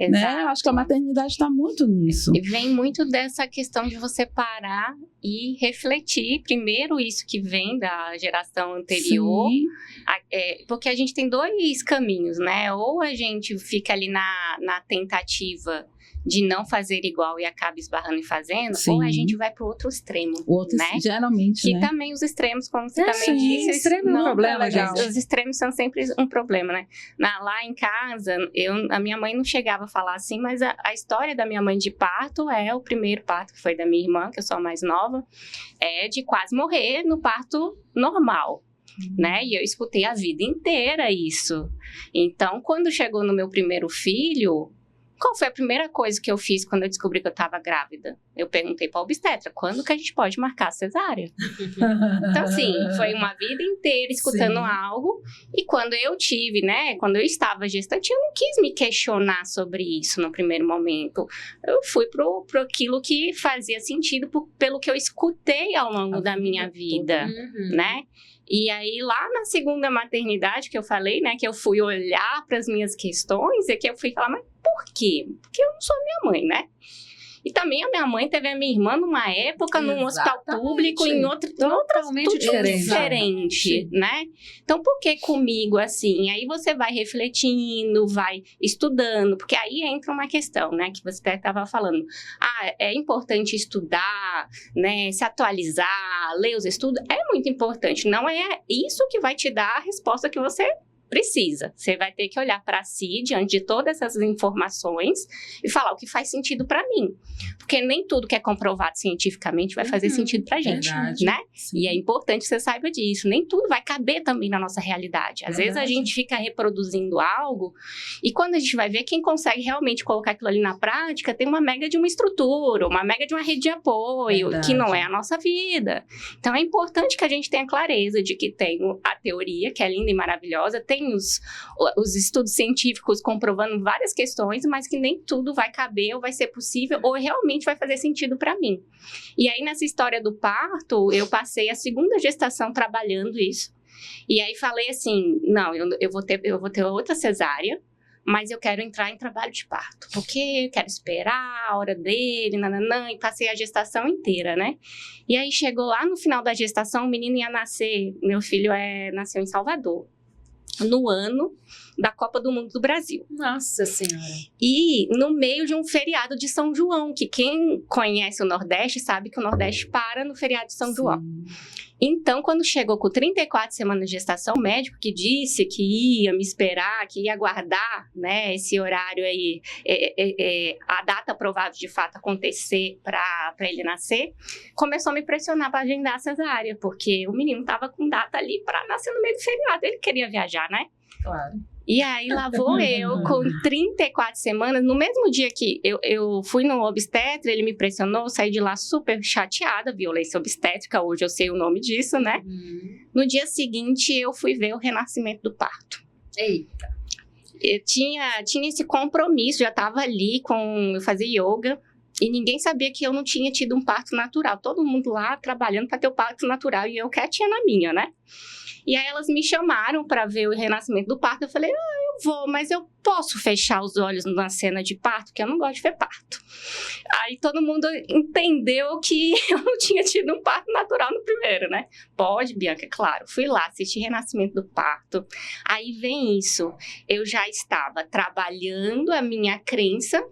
Né? Eu acho que a maternidade está muito nisso. E vem muito dessa questão de você parar e refletir, primeiro isso que vem da geração anterior, porque a gente tem 2 caminhos, né? Ou a gente fica ali na tentativa de não fazer igual e acaba esbarrando e fazendo, ou a gente vai para o outro extremo, né? Geralmente, que né? também os extremos, como você também disse, extremo não é um problema, gente. Os extremos são sempre um problema, né? Lá em casa, a minha mãe não chegava a falar assim, mas a história da minha mãe de parto é o primeiro parto, que foi da minha irmã, que eu sou a mais nova, é de quase morrer no parto normal. Né? E eu escutei a vida inteira isso. Então, quando chegou no meu primeiro filho, qual foi a primeira coisa que eu fiz quando eu descobri que eu estava grávida? Eu perguntei para a obstetra, quando que a gente pode marcar a cesárea? Então, assim, foi uma vida inteira escutando algo. E quando eu tive, né, quando eu estava gestante, eu não quis me questionar sobre isso no primeiro momento. Eu fui pro aquilo que fazia sentido pelo que eu escutei ao longo da minha vida, né? E aí, lá na segunda maternidade que eu falei, né, que eu fui olhar para as minhas questões, é que eu fui falar, mas por quê? Porque eu não sou minha mãe, né? E também a minha mãe teve a minha irmã numa época, num hospital público, em outra, totalmente diferente, né? Então, por que comigo assim? Aí você vai refletindo, vai estudando, porque aí entra uma questão, né, que você até estava falando. É importante estudar, né, se atualizar, ler os estudos, é muito importante. Não é isso que vai te dar a resposta que você precisa. Você vai ter que olhar para si, diante de todas essas informações, e falar o que faz sentido para mim. Porque nem tudo que é comprovado cientificamente vai fazer sentido pra gente, né? Sim. E é importante que você saiba disso. Nem tudo vai caber também na nossa realidade. Às vezes a gente fica reproduzindo algo, e quando a gente vai ver, quem consegue realmente colocar aquilo ali na prática, tem uma mega de uma estrutura, uma mega de uma rede de apoio, que não é a nossa vida. Então é importante que a gente tenha clareza de que tem a teoria, que é linda e maravilhosa, tem os estudos científicos comprovando várias questões, mas que nem tudo vai caber, ou vai ser possível, ou realmente vai fazer sentido para mim. E aí, nessa história do parto, eu passei a 2ª gestação trabalhando isso. E aí falei assim, não, eu vou ter outra cesárea, mas eu quero entrar em trabalho de parto, porque eu quero esperar a hora dele, nananã, e passei a gestação inteira, né? E aí chegou lá no final da gestação, o menino ia nascer, meu filho nasceu em Salvador, no ano da Copa do Mundo do Brasil. Nossa Senhora! E no meio de um feriado de São João, que quem conhece o Nordeste sabe que o Nordeste para no feriado de São João. Então, quando chegou com 34 semanas de gestação, o médico que disse que ia me esperar, que ia aguardar, né, esse horário aí, a data provável de fato acontecer para ele nascer, começou a me pressionar para agendar a cesárea, porque o menino estava com data ali para nascer no meio do feriado, ele queria viajar, né? Claro. E aí lá vou eu, com 34 semanas, no mesmo dia que eu fui no obstetra, ele me pressionou, saí de lá super chateada, violência obstétrica, hoje eu sei o nome disso, né? No dia seguinte, eu fui ver o renascimento do parto. Eita! Eu tinha esse compromisso, já estava ali, eu fazia yoga, e ninguém sabia que eu não tinha tido um parto natural. Todo mundo lá trabalhando para ter o parto natural, e eu quietinha na minha, né? E aí elas me chamaram para ver o renascimento do parto. Eu falei, eu vou, mas eu posso fechar os olhos na cena de parto, porque eu não gosto de ver parto. Aí todo mundo entendeu que eu não tinha tido um parto natural no primeiro, né? Pode, Bianca, claro. Fui lá, assisti renascimento do parto. Aí vem isso. Eu já estava trabalhando a minha crença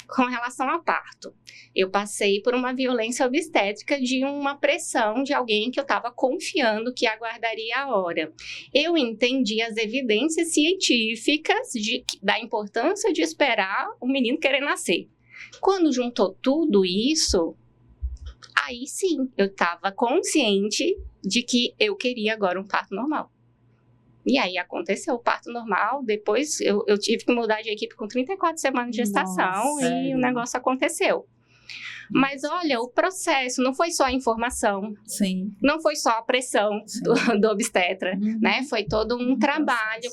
com relação ao parto. Eu passei por uma violência obstétrica de uma pressão de alguém que eu estava confiando que aguardaria a hora. Eu entendi as evidências científicas da importância de esperar o menino querer nascer. Quando juntou tudo isso, aí sim, eu estava consciente de que eu queria agora um parto normal. E aí aconteceu o parto normal, depois eu tive que mudar de equipe com 34 semanas de gestação. E o negócio aconteceu. Mas olha, o processo não foi só a informação, não foi só a pressão do obstetra, né? Foi todo um trabalho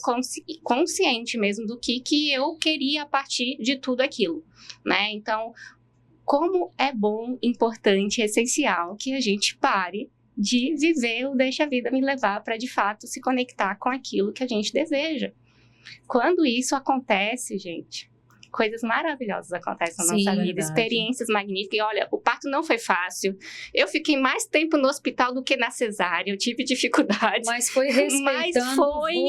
consciente mesmo do que eu queria a partir de tudo aquilo, né? Então, como é bom, importante, essencial que a gente pare de viver o deixa a vida me levar para, de fato, se conectar com aquilo que a gente deseja. Quando isso acontece, gente, coisas maravilhosas acontecem na nossa vida, experiências magníficas. E olha, o parto não foi fácil. Eu fiquei mais tempo no hospital do que na cesárea. Eu tive dificuldades. Mas foi respeitando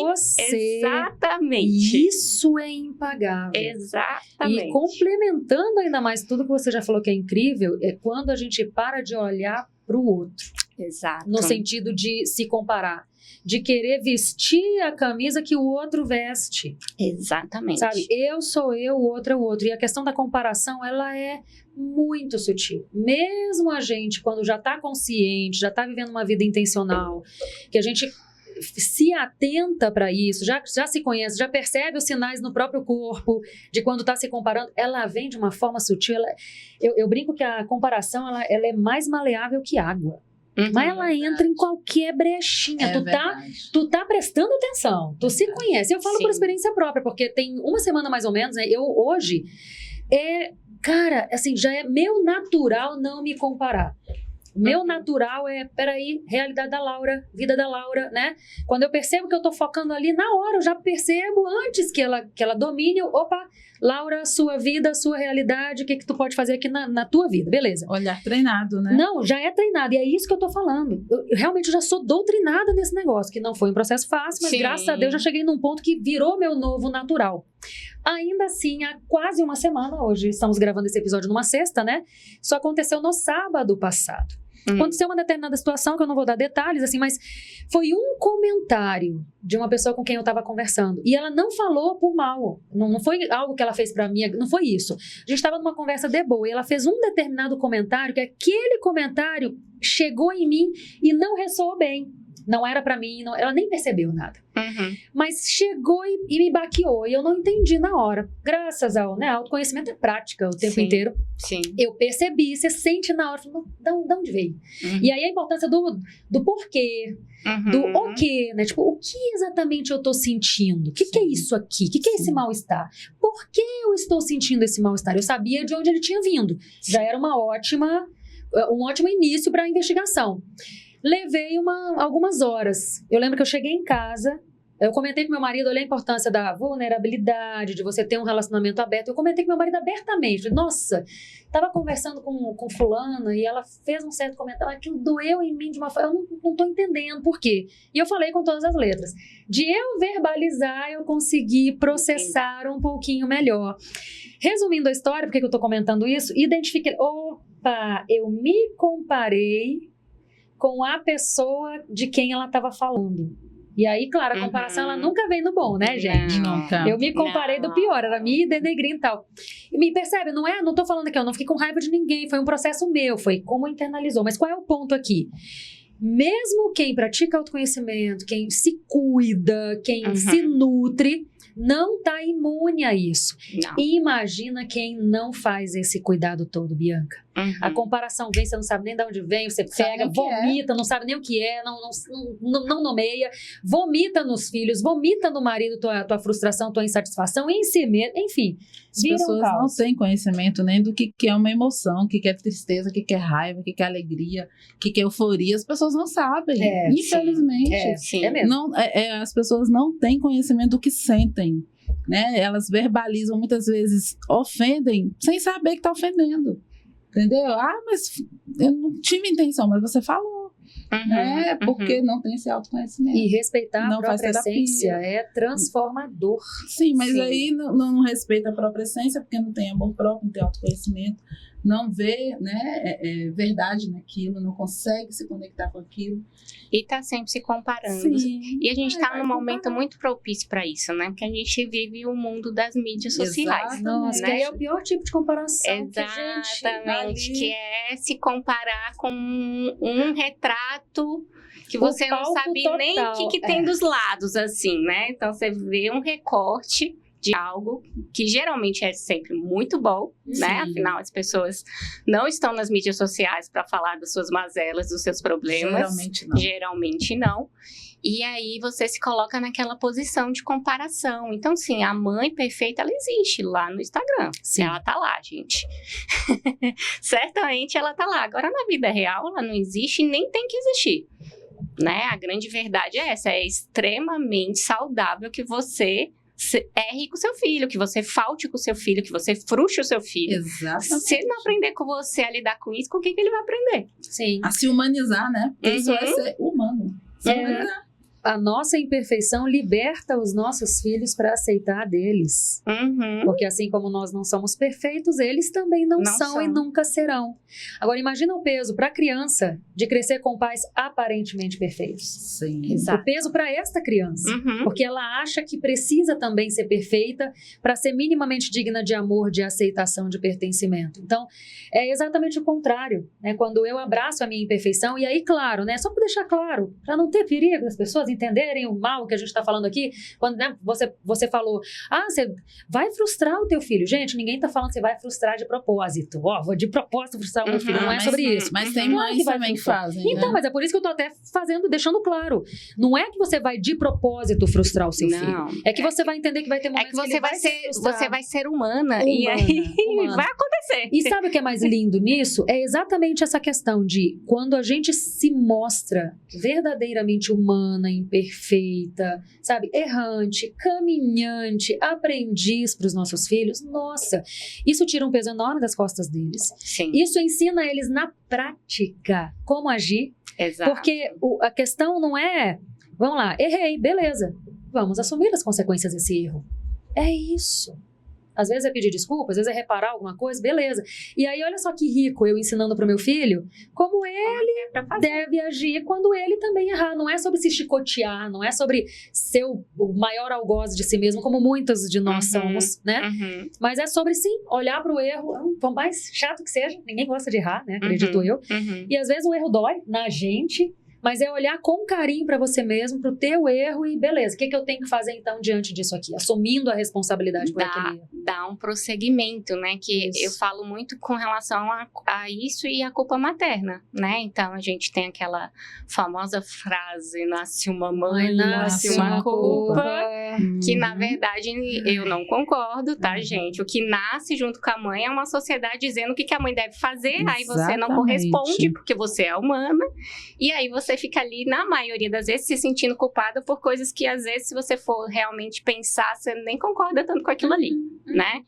você. Exatamente. Isso é impagável. Exatamente. E complementando ainda mais tudo que você já falou que é incrível, é quando a gente para de olhar para o outro. Exato. No sentido de se comparar, de querer vestir a camisa que o outro veste. Exatamente. Sabe? Eu sou eu, o outro é o outro. E a questão da comparação, ela é muito sutil. Mesmo a gente, quando já está consciente, já está vivendo uma vida intencional, que a gente se atenta para isso, já se conhece, já percebe os sinais no próprio corpo, de quando está se comparando, ela vem de uma forma sutil. Eu brinco que a comparação ela é mais maleável que água. Mas ela entra em qualquer brechinha. Tu tá prestando atenção. Tu se conhece. Eu falo por experiência própria, porque tem uma semana mais ou menos, né? Eu hoje, cara, assim, já é meu natural não me comparar. Meu natural é, peraí, realidade da Laura, vida da Laura, né? Quando eu percebo que eu tô focando ali, na hora eu já percebo, antes que ela domine, opa, Laura, sua vida, sua realidade, o que tu pode fazer aqui na tua vida, beleza. Olhar treinado, né? Não, já é treinado, e é isso que eu tô falando. Eu realmente já sou doutrinada nesse negócio, que não foi um processo fácil, mas graças a Deus já cheguei num ponto que virou meu novo natural. Ainda assim, há quase uma semana, hoje estamos gravando esse episódio numa sexta, né? Isso aconteceu no sábado passado. Aconteceu uma determinada situação, que eu não vou dar detalhes, assim, mas foi um comentário de uma pessoa com quem eu estava conversando. E ela não falou por mal. Não foi algo que ela fez pra mim, não foi isso. A gente estava numa conversa de boa e ela fez um determinado comentário, que aquele comentário chegou em mim e não ressoou bem. Não era pra mim, ela nem percebeu nada. Mas chegou e me baqueou, e eu não entendi na hora. Graças ao autoconhecimento é prática o tempo inteiro. Sim. Eu percebi, você sente na hora, de onde veio? E aí a importância do porquê, do o quê, né? Tipo, o que exatamente eu tô sentindo? O que é isso aqui? O que é esse mal-estar? Por que eu estou sentindo esse mal-estar? Eu sabia de onde ele tinha vindo. Já era um ótimo início para a investigação. Levei algumas horas. Eu lembro que eu cheguei em casa, eu comentei com meu marido, olhei a importância da vulnerabilidade, de você ter um relacionamento aberto. Eu comentei com meu marido abertamente. Nossa, estava conversando com fulana e ela fez um certo comentário, aquilo doeu em mim de uma forma, eu não estou entendendo por quê. E eu falei com todas as letras. De eu verbalizar, eu consegui processar um pouquinho melhor. Resumindo a história, por que eu estou comentando isso? Identifiquei, eu me comparei com a pessoa de quem ela estava falando. E aí, claro, a comparação ela nunca vem no bom, né, gente? Nunca. Eu me comparei do pior, era me denegrindo e tal. E me percebe, não tô falando aqui, eu não fiquei com raiva de ninguém, foi um processo meu, foi como internalizou. Mas qual é o ponto aqui? Mesmo quem pratica autoconhecimento, quem se cuida, quem se nutre, não está imune a isso. E imagina quem não faz esse cuidado todo, Bianca. A comparação vem, você não sabe nem de onde vem, você pega, vomita, não sabe nem o que é, não nomeia, vomita nos filhos, vomita no marido tua frustração, tua insatisfação, em si mesmo, enfim. As pessoas não têm conhecimento nem do que é uma emoção, o que é tristeza, o que é raiva, o que é alegria, o que é euforia. As pessoas não sabem, infelizmente. Sim, é mesmo. As pessoas não têm conhecimento do que sentem, né? Elas verbalizam, muitas vezes ofendem, sem saber que está ofendendo. Entendeu? Mas eu não tive intenção, mas você falou. Né? Porque não tem esse autoconhecimento. E respeitar a própria essência é transformador. Sim, mas aí não respeita a própria essência, porque não tem amor próprio, não tem autoconhecimento, não vê, né, verdade naquilo, não consegue se conectar com aquilo. E tá sempre se comparando. Sim, e a gente tá num momento muito propício para isso, né? Porque a gente vive o mundo das mídias sociais. Nossa, né? que é o pior tipo de comparação. Exatamente, que é se comparar com um retrato que você não sabe total, nem o que tem dos lados, assim, né? Então, você vê um recorte de algo que geralmente é sempre muito bom, né? Afinal, as pessoas não estão nas mídias sociais para falar das suas mazelas, dos seus problemas. Geralmente não. E aí você se coloca naquela posição de comparação. Então, sim, a mãe perfeita, ela existe lá no Instagram. Sim. Ela tá lá, gente. Certamente ela tá lá. Agora, na vida real, ela não existe e nem tem que existir. Né? A grande verdade é essa. É extremamente saudável que você erre com o seu filho, que você falte com o seu filho, que você frustre o seu filho. Exatamente. Se ele não aprender com você a lidar com isso, com quem que ele vai aprender? Sim. A se humanizar, né? Isso é ser humano. Se humanizar. A nossa imperfeição liberta os nossos filhos para aceitar deles. Porque assim como nós não somos perfeitos, eles também não são e nunca serão. Agora, imagina o peso para a criança de crescer com pais aparentemente perfeitos. Sim. Exato. O peso para esta criança. Porque ela acha que precisa também ser perfeita para ser minimamente digna de amor, de aceitação, de pertencimento. Então, é exatamente o contrário. Né? Quando eu abraço a minha imperfeição, e aí, claro, né? Só para deixar claro, para não ter perigo das pessoas entenderem o mal que a gente está falando aqui, quando, né, você falou, você vai frustrar o teu filho. Gente, ninguém está falando que você vai frustrar de propósito. Vou de propósito frustrar o meu filho, não é sobre isso. Mas tem mães também que fazem. Então, né? mas é por isso que eu tô até deixando claro. Não é que você vai de propósito frustrar o seu filho. É que você vai entender que vai ter momentos que você vai ser humana. E aí vai acontecer. E sabe o que é mais lindo nisso? É exatamente essa questão de quando a gente se mostra verdadeiramente humana, imperfeita, sabe? Errante, caminhante, aprendiz para os nossos filhos. Nossa, isso tira um peso enorme das costas deles. Sim. Isso ensina eles na prática como agir. Exato. Porque a questão não é, vamos lá, errei, beleza. Vamos assumir as consequências desse erro. É isso. Às vezes é pedir desculpa, às vezes é reparar alguma coisa, beleza. E aí, olha só que rico eu ensinando para o meu filho como ele deve agir quando ele também errar. Não é sobre se chicotear, não é sobre ser o maior algoz de si mesmo, como muitos de nós somos, né? Mas é sobre, sim, olhar para o erro, por mais chato que seja, ninguém gosta de errar, né? Acredito eu. E às vezes o erro dói na gente, mas é olhar com carinho para você mesmo, para o teu erro e beleza, o que eu tenho que fazer então diante disso aqui? Assumindo a responsabilidade por aquele erro. Dá um prosseguimento, né? Que eu falo muito com relação a isso e a culpa materna, né? Então, a gente tem aquela famosa frase, nasce uma mãe, nasce uma culpa, que na verdade eu não concordo, tá, gente? O que nasce junto com a mãe é uma sociedade dizendo o que a mãe deve fazer, aí você não corresponde porque você é humana, e aí você fica ali, na maioria das vezes, se sentindo culpada por coisas que, às vezes, se você for realmente pensar, você nem concorda tanto com aquilo ali, né?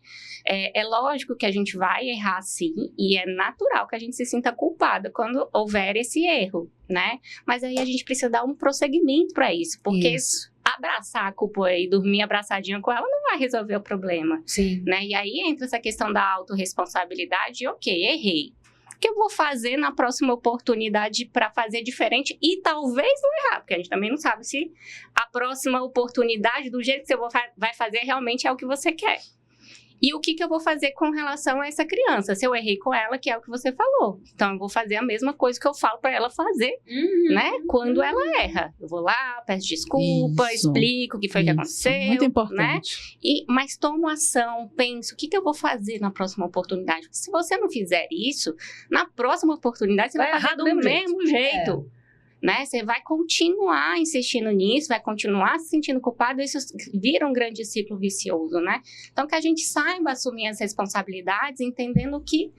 É lógico que a gente vai errar, sim, e é natural que a gente se sinta culpada quando houver esse erro, né? Mas aí a gente precisa dar um prosseguimento para isso, porque abraçar a culpa e dormir abraçadinha com ela não vai resolver o problema, né? E aí entra essa questão da autorresponsabilidade, ok, errei. O que eu vou fazer na próxima oportunidade para fazer diferente e talvez não errar, porque a gente também não sabe se a próxima oportunidade, do jeito que você vai fazer, realmente é o que você quer. E o que eu vou fazer com relação a essa criança? Se eu errei com ela, que é o que você falou. Então, eu vou fazer a mesma coisa que eu falo para ela fazer, né? Quando ela erra. Eu vou lá, peço desculpa, explico o que foi que aconteceu. Muito importante. Né? Mas tomo ação, penso, o que eu vou fazer na próxima oportunidade? Porque se você não fizer isso, na próxima oportunidade, você vai fazer do mesmo jeito. Né? Você vai continuar insistindo nisso, vai continuar se sentindo culpado, isso vira um grande ciclo vicioso, né? Então, que a gente saiba assumir as responsabilidades, entendendo que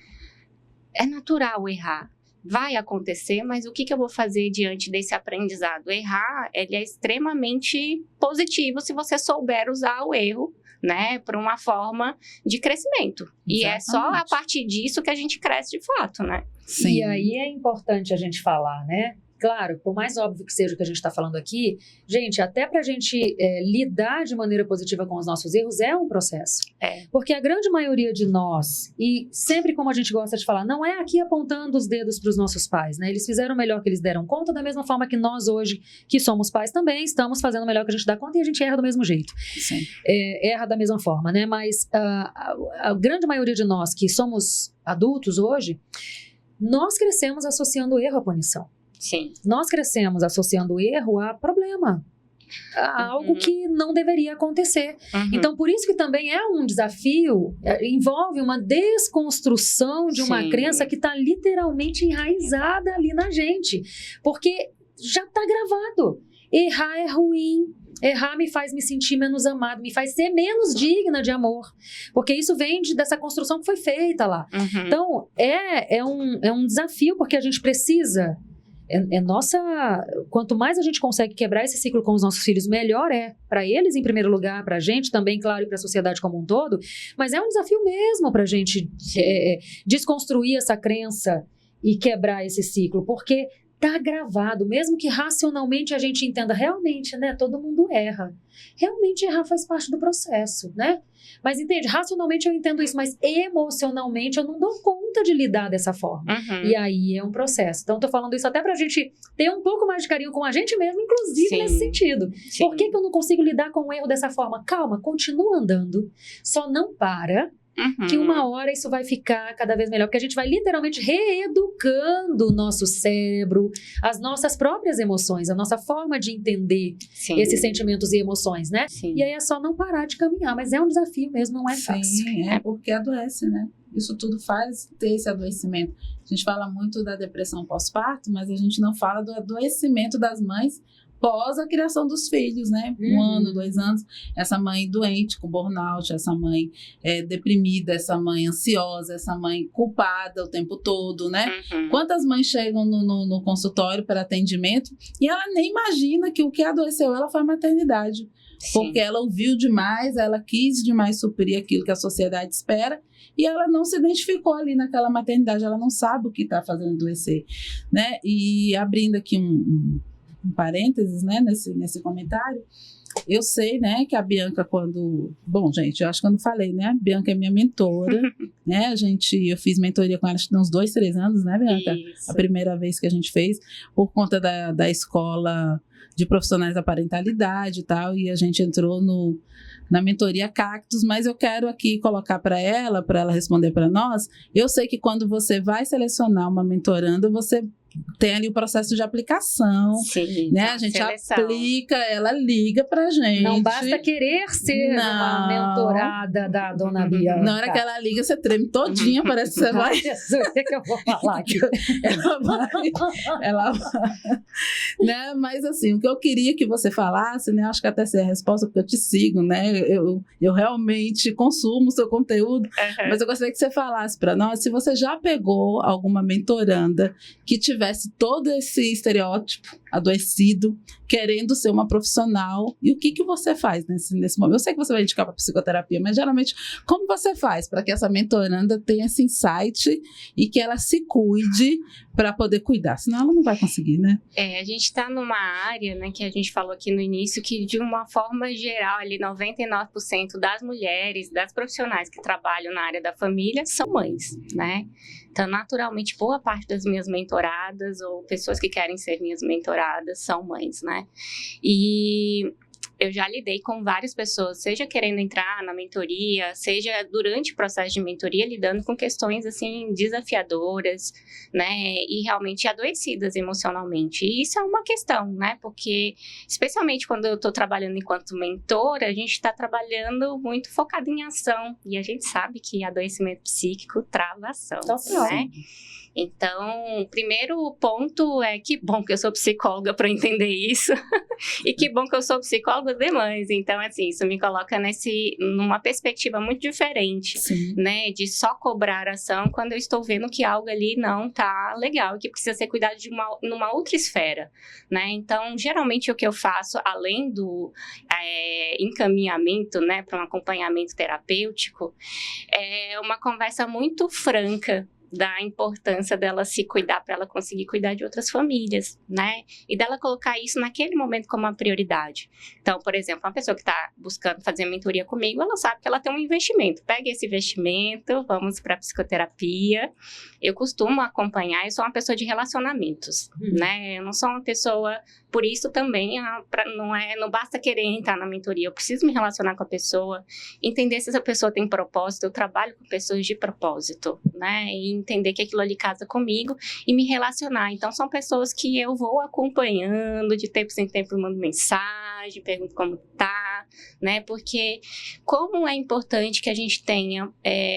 é natural errar. Vai acontecer, mas o que eu vou fazer diante desse aprendizado? Errar, ele é extremamente positivo se você souber usar o erro, né, para uma forma de crescimento. Exatamente. E é só a partir disso que a gente cresce de fato, né? Sim. E aí é importante a gente falar, né? Claro, por mais óbvio que seja o que a gente está falando aqui, gente, até para a gente lidar de maneira positiva com os nossos erros é um processo. Porque a grande maioria de nós, e sempre como a gente gosta de falar, não é aqui apontando os dedos para os nossos pais, né? Eles fizeram o melhor que eles deram conta, da mesma forma que nós hoje, que somos pais também, estamos fazendo o melhor que a gente dá conta e a gente erra do mesmo jeito. Erra da mesma forma, né? Mas a grande maioria de nós que somos adultos hoje, nós crescemos associando o erro à punição. Sim. Nós crescemos associando o erro a problema, a algo que não deveria acontecer. Então, por isso que também é um desafio, envolve uma desconstrução de uma crença que está literalmente enraizada ali na gente, porque já está gravado. Errar é ruim. Errar me faz me sentir menos amado, me faz ser menos digna de amor. Porque isso vem dessa construção que foi feita lá. Então, é um desafio, porque a gente precisa... Quanto mais a gente consegue quebrar esse ciclo com os nossos filhos, melhor é para eles em primeiro lugar, para a gente também, claro, e para a sociedade como um todo, mas é um desafio mesmo para a gente desconstruir essa crença e quebrar esse ciclo, porque tá gravado, mesmo que racionalmente a gente entenda, realmente, né, todo mundo erra, realmente errar faz parte do processo, né? Mas entende, racionalmente eu entendo isso, mas emocionalmente eu não dou conta de lidar dessa forma. E aí é um processo. Então, tô falando isso até pra gente ter um pouco mais de carinho com a gente mesmo, inclusive nesse sentido. Por que eu não consigo lidar com o erro dessa forma? Calma, continua andando, só não para que uma hora isso vai ficar cada vez melhor, porque a gente vai literalmente reeducando o nosso cérebro, as nossas próprias emoções, a nossa forma de entender esses sentimentos e emoções, né? Sim. E aí é só não parar de caminhar, mas é um desafio mesmo, não é fácil. Sim, porque adoece, né? Isso tudo faz ter esse adoecimento. A gente fala muito da depressão pós-parto, mas a gente não fala do adoecimento das mães pós a criação dos filhos, né? 1 ano, 2 anos, essa mãe doente com burnout, essa mãe deprimida, essa mãe ansiosa, essa mãe culpada o tempo todo, né? Quantas mães chegam no consultório para atendimento e ela nem imagina que o que adoeceu ela foi a maternidade. Porque ela ouviu demais, ela quis demais suprir aquilo que a sociedade espera e ela não se identificou ali naquela maternidade, ela não sabe o que está fazendo adoecer, né? E abrindo aqui um parênteses, né, nesse comentário, eu sei, né, que a Bianca bom, gente, eu acho que eu não falei, né, a Bianca é minha mentora, né, eu fiz mentoria com ela acho que uns 2, 3 anos, né, Bianca? Isso. A primeira vez que a gente fez, por conta da escola de profissionais da parentalidade e tal, e a gente entrou na mentoria Cactus, mas eu quero aqui colocar para ela responder para nós. Eu sei que quando você vai selecionar uma mentoranda, você tem ali o processo de aplicação, né? A gente aplica, ela liga pra gente. Não basta querer ser uma mentorada da dona Bianca. Na hora que ela liga, você treme todinha, parece que você vai... Jesus, o que eu vou falar aqui? ela vai, né? Mas assim, o que eu queria que você falasse, né? Acho que até sei a resposta, porque eu te sigo, né? Eu realmente consumo o seu conteúdo, mas eu gostaria que você falasse para nós se você já pegou alguma mentoranda que tivesse todo esse estereótipo adoecido, querendo ser uma profissional, e o que você faz nesse momento? Eu sei que você vai indicar para psicoterapia, mas geralmente, como você faz para que essa mentoranda tenha esse insight e que ela se cuide para poder cuidar? Senão ela não vai conseguir, né? A gente está numa área, né, que a gente falou aqui no início, que de uma forma geral, ali 99% das mulheres, das profissionais que trabalham na área da família são mães, né? Então, naturalmente, boa parte das minhas mentoradas ou pessoas que querem ser minhas mentoradas são mães, né? E eu já lidei com várias pessoas, seja querendo entrar na mentoria, seja durante o processo de mentoria, lidando com questões, assim, desafiadoras, né? E realmente adoecidas emocionalmente. E isso é uma questão, né? Porque, especialmente quando eu estou trabalhando enquanto mentora, a gente está trabalhando muito focado em ação. E a gente sabe que adoecimento psíquico trava ação, né? Então, o primeiro ponto é que bom que eu sou psicóloga para entender isso e que bom que eu sou psicóloga de mães. Então, assim, isso me coloca numa perspectiva muito diferente, né? De só cobrar ação quando eu estou vendo que algo ali não tá legal, que precisa ser cuidado numa outra esfera, né? Então, geralmente o que eu faço, além do encaminhamento, né, para um acompanhamento terapêutico, é uma conversa muito franca da importância dela se cuidar para ela conseguir cuidar de outras famílias, né? E dela colocar isso naquele momento como uma prioridade. Então, por exemplo, uma pessoa que está buscando fazer mentoria comigo, ela sabe que ela tem um investimento. Pega esse investimento, vamos para a psicoterapia. Eu costumo acompanhar, eu sou uma pessoa de relacionamentos, né? Eu não sou uma pessoa... Por isso também, não basta querer entrar na mentoria, eu preciso me relacionar com a pessoa, entender se essa pessoa tem propósito, eu trabalho com pessoas de propósito, né? E entender que aquilo ali casa comigo e me relacionar. Então, são pessoas que eu vou acompanhando, de tempo em tempo eu mando mensagem, pergunto como tá, né? Porque como é importante que a gente tenha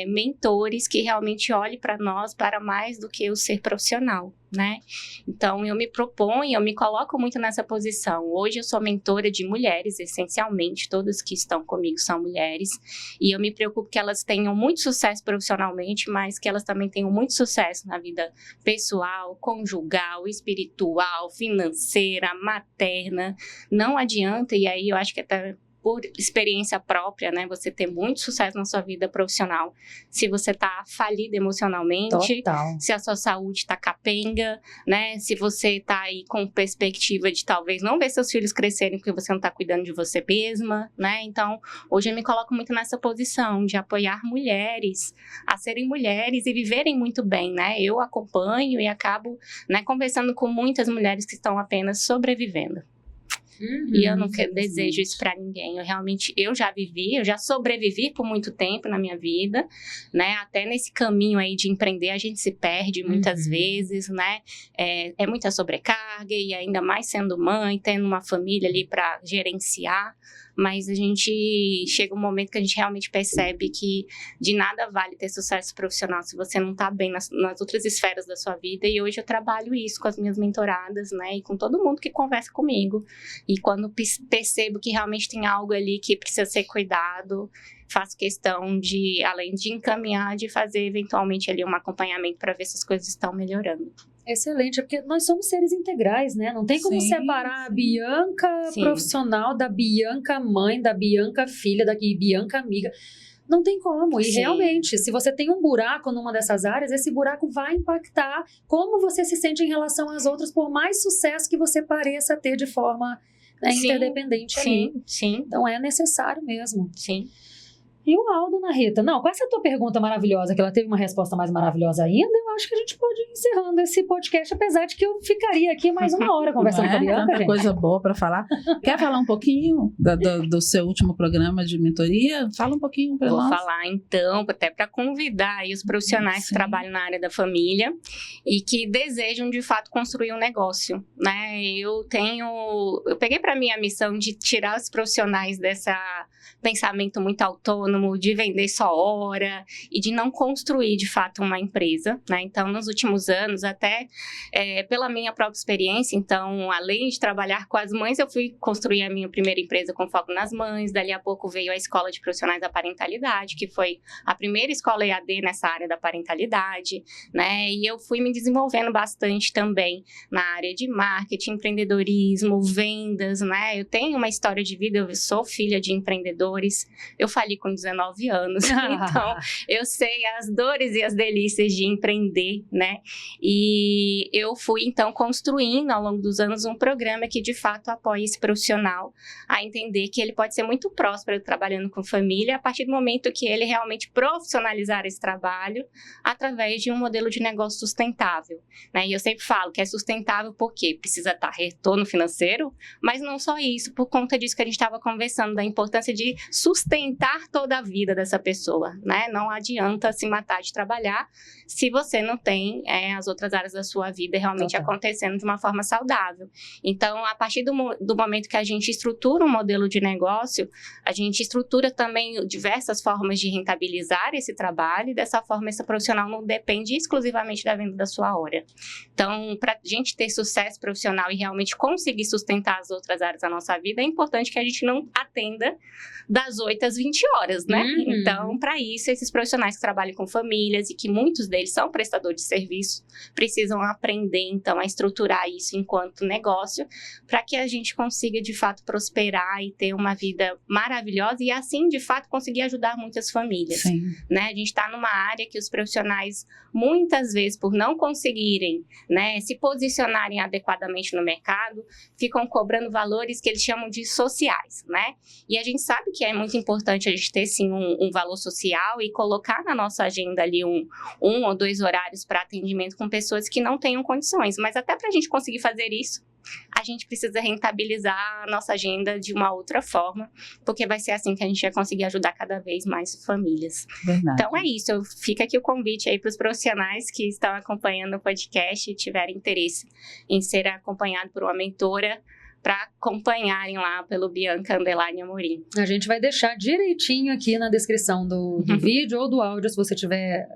mentores que realmente olhem para nós, para mais do que o ser profissional, né? Então, eu me coloco muito nessa posição. Hoje eu sou mentora de mulheres, essencialmente, todas que estão comigo são mulheres, e eu me preocupo que elas tenham muito sucesso profissionalmente, mas que elas também tenham muito sucesso na vida pessoal, conjugal, espiritual, financeira, materna. Não adianta, e aí eu acho que até por experiência própria, né, você ter muito sucesso na sua vida profissional, se você tá falida emocionalmente, se a sua saúde tá capenga, né, se você tá aí com perspectiva de talvez não ver seus filhos crescerem porque você não tá cuidando de você mesma, né, então, hoje eu me coloco muito nessa posição de apoiar mulheres a serem mulheres e viverem muito bem, né, eu acompanho e acabo, né, conversando com muitas mulheres que estão apenas sobrevivendo. E eu não desejo isso para ninguém. Eu já sobrevivi por muito tempo na minha vida, né? Até nesse caminho aí de empreender, a gente se perde muitas vezes, né? É muita sobrecarga, e ainda mais sendo mãe, tendo uma família ali para gerenciar. Mas a gente chega um momento que a gente realmente percebe que de nada vale ter sucesso profissional se você não está bem nas outras esferas da sua vida. E hoje eu trabalho isso com as minhas mentoradas, né? E com todo mundo que conversa comigo. E quando percebo que realmente tem algo ali que precisa ser cuidado, faço questão de, além de encaminhar, de fazer eventualmente ali um acompanhamento para ver se as coisas estão melhorando. Excelente, porque nós somos seres integrais, né? Não tem como separar a Bianca profissional da Bianca mãe, da Bianca filha, da Bianca amiga. Não tem como. E realmente, se você tem um buraco numa dessas áreas, esse buraco vai impactar como você se sente em relação às outras, por mais sucesso que você pareça ter de forma interdependente ali. Sim. Então é necessário mesmo. Sim. E o Aldo, Ana Rita? Não, com essa tua pergunta maravilhosa, que ela teve uma resposta mais maravilhosa ainda, eu acho que a gente pode ir encerrando esse podcast, apesar de que eu ficaria aqui mais uma hora conversando com a Bianca, tanta gente. Coisa boa para falar. Quer falar um pouquinho do seu último programa de mentoria? Fala um pouquinho para nós. Vou falar então, até para convidar aí os profissionais que trabalham na área da família e que desejam de fato construir um negócio, né? Eu peguei para mim a missão de tirar os profissionais dessa pensamento muito autônomo, de vender só hora e de não construir de fato uma empresa, né? Então, nos últimos anos, até pela minha própria experiência, então, além de trabalhar com as mães, eu fui construir a minha primeira empresa com foco nas mães. Dali a pouco veio a Escola de Profissionais da Parentalidade, que foi a primeira escola EAD nessa área da parentalidade, né? E eu fui me desenvolvendo bastante também na área de marketing, empreendedorismo, vendas, né? Eu tenho uma história de vida, eu sou filha de empreendedores, eu fali com 19 anos, então eu sei as dores e as delícias de empreender, né? E eu fui então construindo ao longo dos anos um programa que de fato apoia esse profissional a entender que ele pode ser muito próspero trabalhando com família a partir do momento que ele realmente profissionalizar esse trabalho através de um modelo de negócio sustentável, né? E eu sempre falo que é sustentável porque precisa dar retorno financeiro, mas não só isso, por conta disso que a gente estava conversando, da importância de sustentar toda a vida dessa pessoa, né? Não adianta se matar de trabalhar se você não tem as outras áreas da sua vida realmente acontecendo de uma forma saudável. Então, a partir do momento que a gente estrutura um modelo de negócio, a gente estrutura também diversas formas de rentabilizar esse trabalho, e dessa forma esse profissional não depende exclusivamente da venda da sua hora. Então, para a gente ter sucesso profissional e realmente conseguir sustentar as outras áreas da nossa vida, é importante que a gente não atenda das 8 às 20 horas, né? Então, para isso, esses profissionais que trabalham com famílias e que muitos deles são prestadores de serviço, precisam aprender, então, a estruturar isso enquanto negócio, para que a gente consiga, de fato, prosperar e ter uma vida maravilhosa e, assim, de fato, conseguir ajudar muitas famílias, né? A gente está numa área que os profissionais, muitas vezes, por não conseguirem, né, se posicionarem adequadamente no mercado, ficam cobrando valores que eles chamam de sociais, né? E a gente sabe que é muito importante a gente ter, sim, um valor social e colocar na nossa agenda ali um ou 2 horários para atendimento com pessoas que não tenham condições. Mas até para a gente conseguir fazer isso, a gente precisa rentabilizar a nossa agenda de uma outra forma, porque vai ser assim que a gente vai conseguir ajudar cada vez mais famílias. Verdade. Então é isso, fica aqui o convite aí para os profissionais que estão acompanhando o podcast e tiverem interesse em ser acompanhado por uma mentora, para acompanharem lá pelo Bianca _Amorim. A gente vai deixar direitinho aqui na descrição do vídeo ou do áudio, se você estiver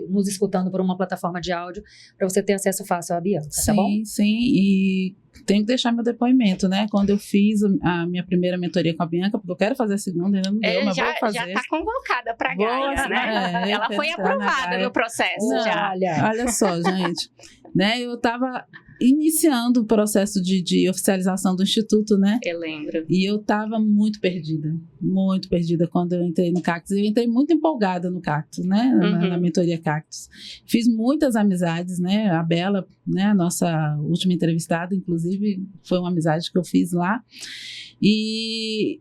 nos escutando por uma plataforma de áudio, para você ter acesso fácil à Bianca, tá bom? Sim, e tenho que deixar meu depoimento, né? Quando eu fiz a minha primeira mentoria com a Bianca, porque eu quero fazer a segunda, ainda não deu, mas vou fazer. Já está convocada para a Gaia, né? Ela foi aprovada no processo. Não, já. Olha só, gente, né? Eu estava iniciando o processo de oficialização do Instituto, né? Eu lembro. E eu estava muito perdida quando eu entrei no Cactus. Eu entrei muito empolgada no Cactus, né? Na mentoria Cactus. Fiz muitas amizades, né? A Bela, né? A nossa última entrevistada, inclusive, foi uma amizade que eu fiz lá. E,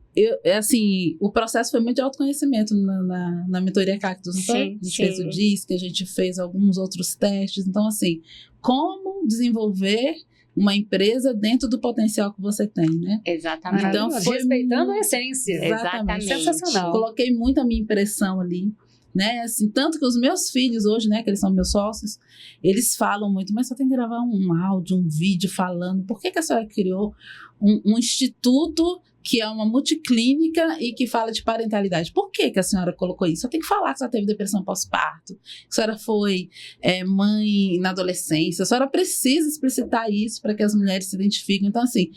assim, o processo foi muito de autoconhecimento na mentoria Cactus, não foi? A gente fez o DISC, a gente fez alguns outros testes. Então, assim, como desenvolver uma empresa dentro do potencial que você tem, né? Exatamente. Então, foi respeitando a essência. Exatamente. Sensacional. Coloquei muito a minha impressão ali, né? Assim, tanto que os meus filhos hoje, né, que eles são meus sócios, eles falam muito, mas só tem que gravar um áudio, um vídeo falando. Por que a senhora criou um instituto que é uma multiclínica e que fala de parentalidade? Por que a senhora colocou isso? Só tem que falar que a senhora teve depressão pós-parto, que a senhora foi mãe na adolescência. A senhora precisa explicitar isso para que as mulheres se identifiquem. Então, assim,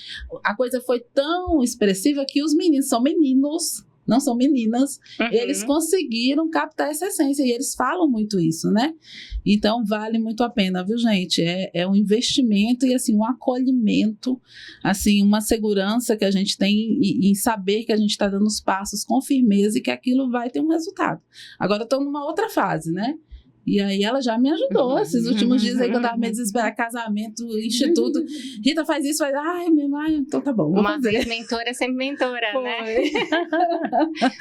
a coisa foi tão expressiva que os meninos são meninos, não são meninas, eles conseguiram captar essa essência e eles falam muito isso, né? Então, vale muito a pena, viu, gente? É um investimento e, assim, um acolhimento, assim, uma segurança que a gente tem em saber que a gente está dando os passos com firmeza e que aquilo vai ter um resultado. Agora, eu estou numa outra fase, né? E aí ela já me ajudou esses últimos dias aí que eu tava meio desesperada, casamento, instituto. Rita faz isso, faz, ai, minha mãe, então tá bom. Uma vez mentora é sempre mentora, né?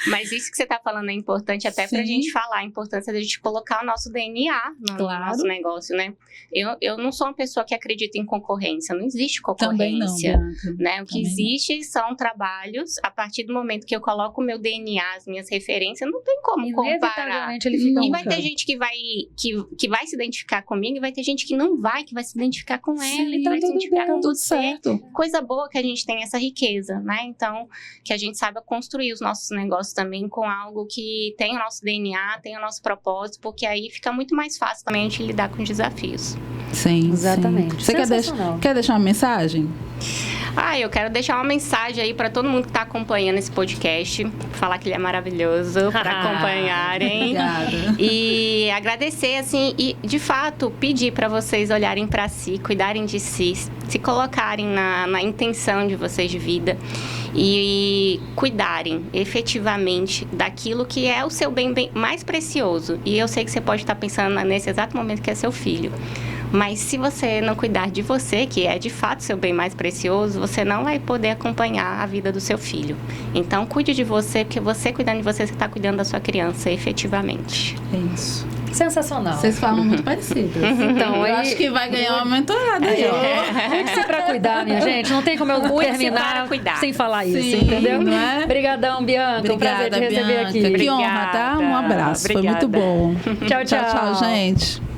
Mas isso que você tá falando é importante até pra gente falar, a importância da gente colocar o nosso DNA no nosso negócio, né? Eu não sou uma pessoa que acredita em concorrência, não existe concorrência. Também não, né? O que existe são trabalhos, a partir do momento que eu coloco o meu DNA, as minhas referências, não tem como comparar. Ele fica e vai ter gente que vai se identificar comigo e vai ter gente que não vai, que vai se identificar com ela. Sim, e vai se identificar com tudo certo. Coisa boa que a gente tem essa riqueza, né? Então, que a gente saiba construir os nossos negócios também com algo que tem o nosso DNA, tem o nosso propósito, porque aí fica muito mais fácil também a gente lidar com os desafios. Sim, exatamente. Você quer deixar uma mensagem? Eu quero deixar uma mensagem aí para todo mundo que está acompanhando esse podcast, falar que ele é maravilhoso, para acompanharem. Obrigada. E agradecer, assim, e de fato pedir para vocês olharem para si, cuidarem de si, se colocarem na intenção de vocês de vida e cuidarem efetivamente daquilo que é o seu bem mais precioso. E eu sei que você pode estar pensando nesse exato momento que é seu filho. Mas se você não cuidar de você, que é de fato seu bem mais precioso, você não vai poder acompanhar a vida do seu filho. Então, cuide de você, porque você cuidando de você está cuidando da sua criança efetivamente. É isso. Sensacional. Vocês falam muito parecidas. Então, eu acho que vai ganhar uma mentorada aí. Cuide-se pra cuidar, minha gente. Não tem como eu terminar sem falar isso, entendeu? Não é? Obrigadão, Bianca. Obrigada, um prazer te receber Bianca. aqui. Que honra, tá? Um abraço. Foi muito bom. Tchau, tchau. Tchau, gente.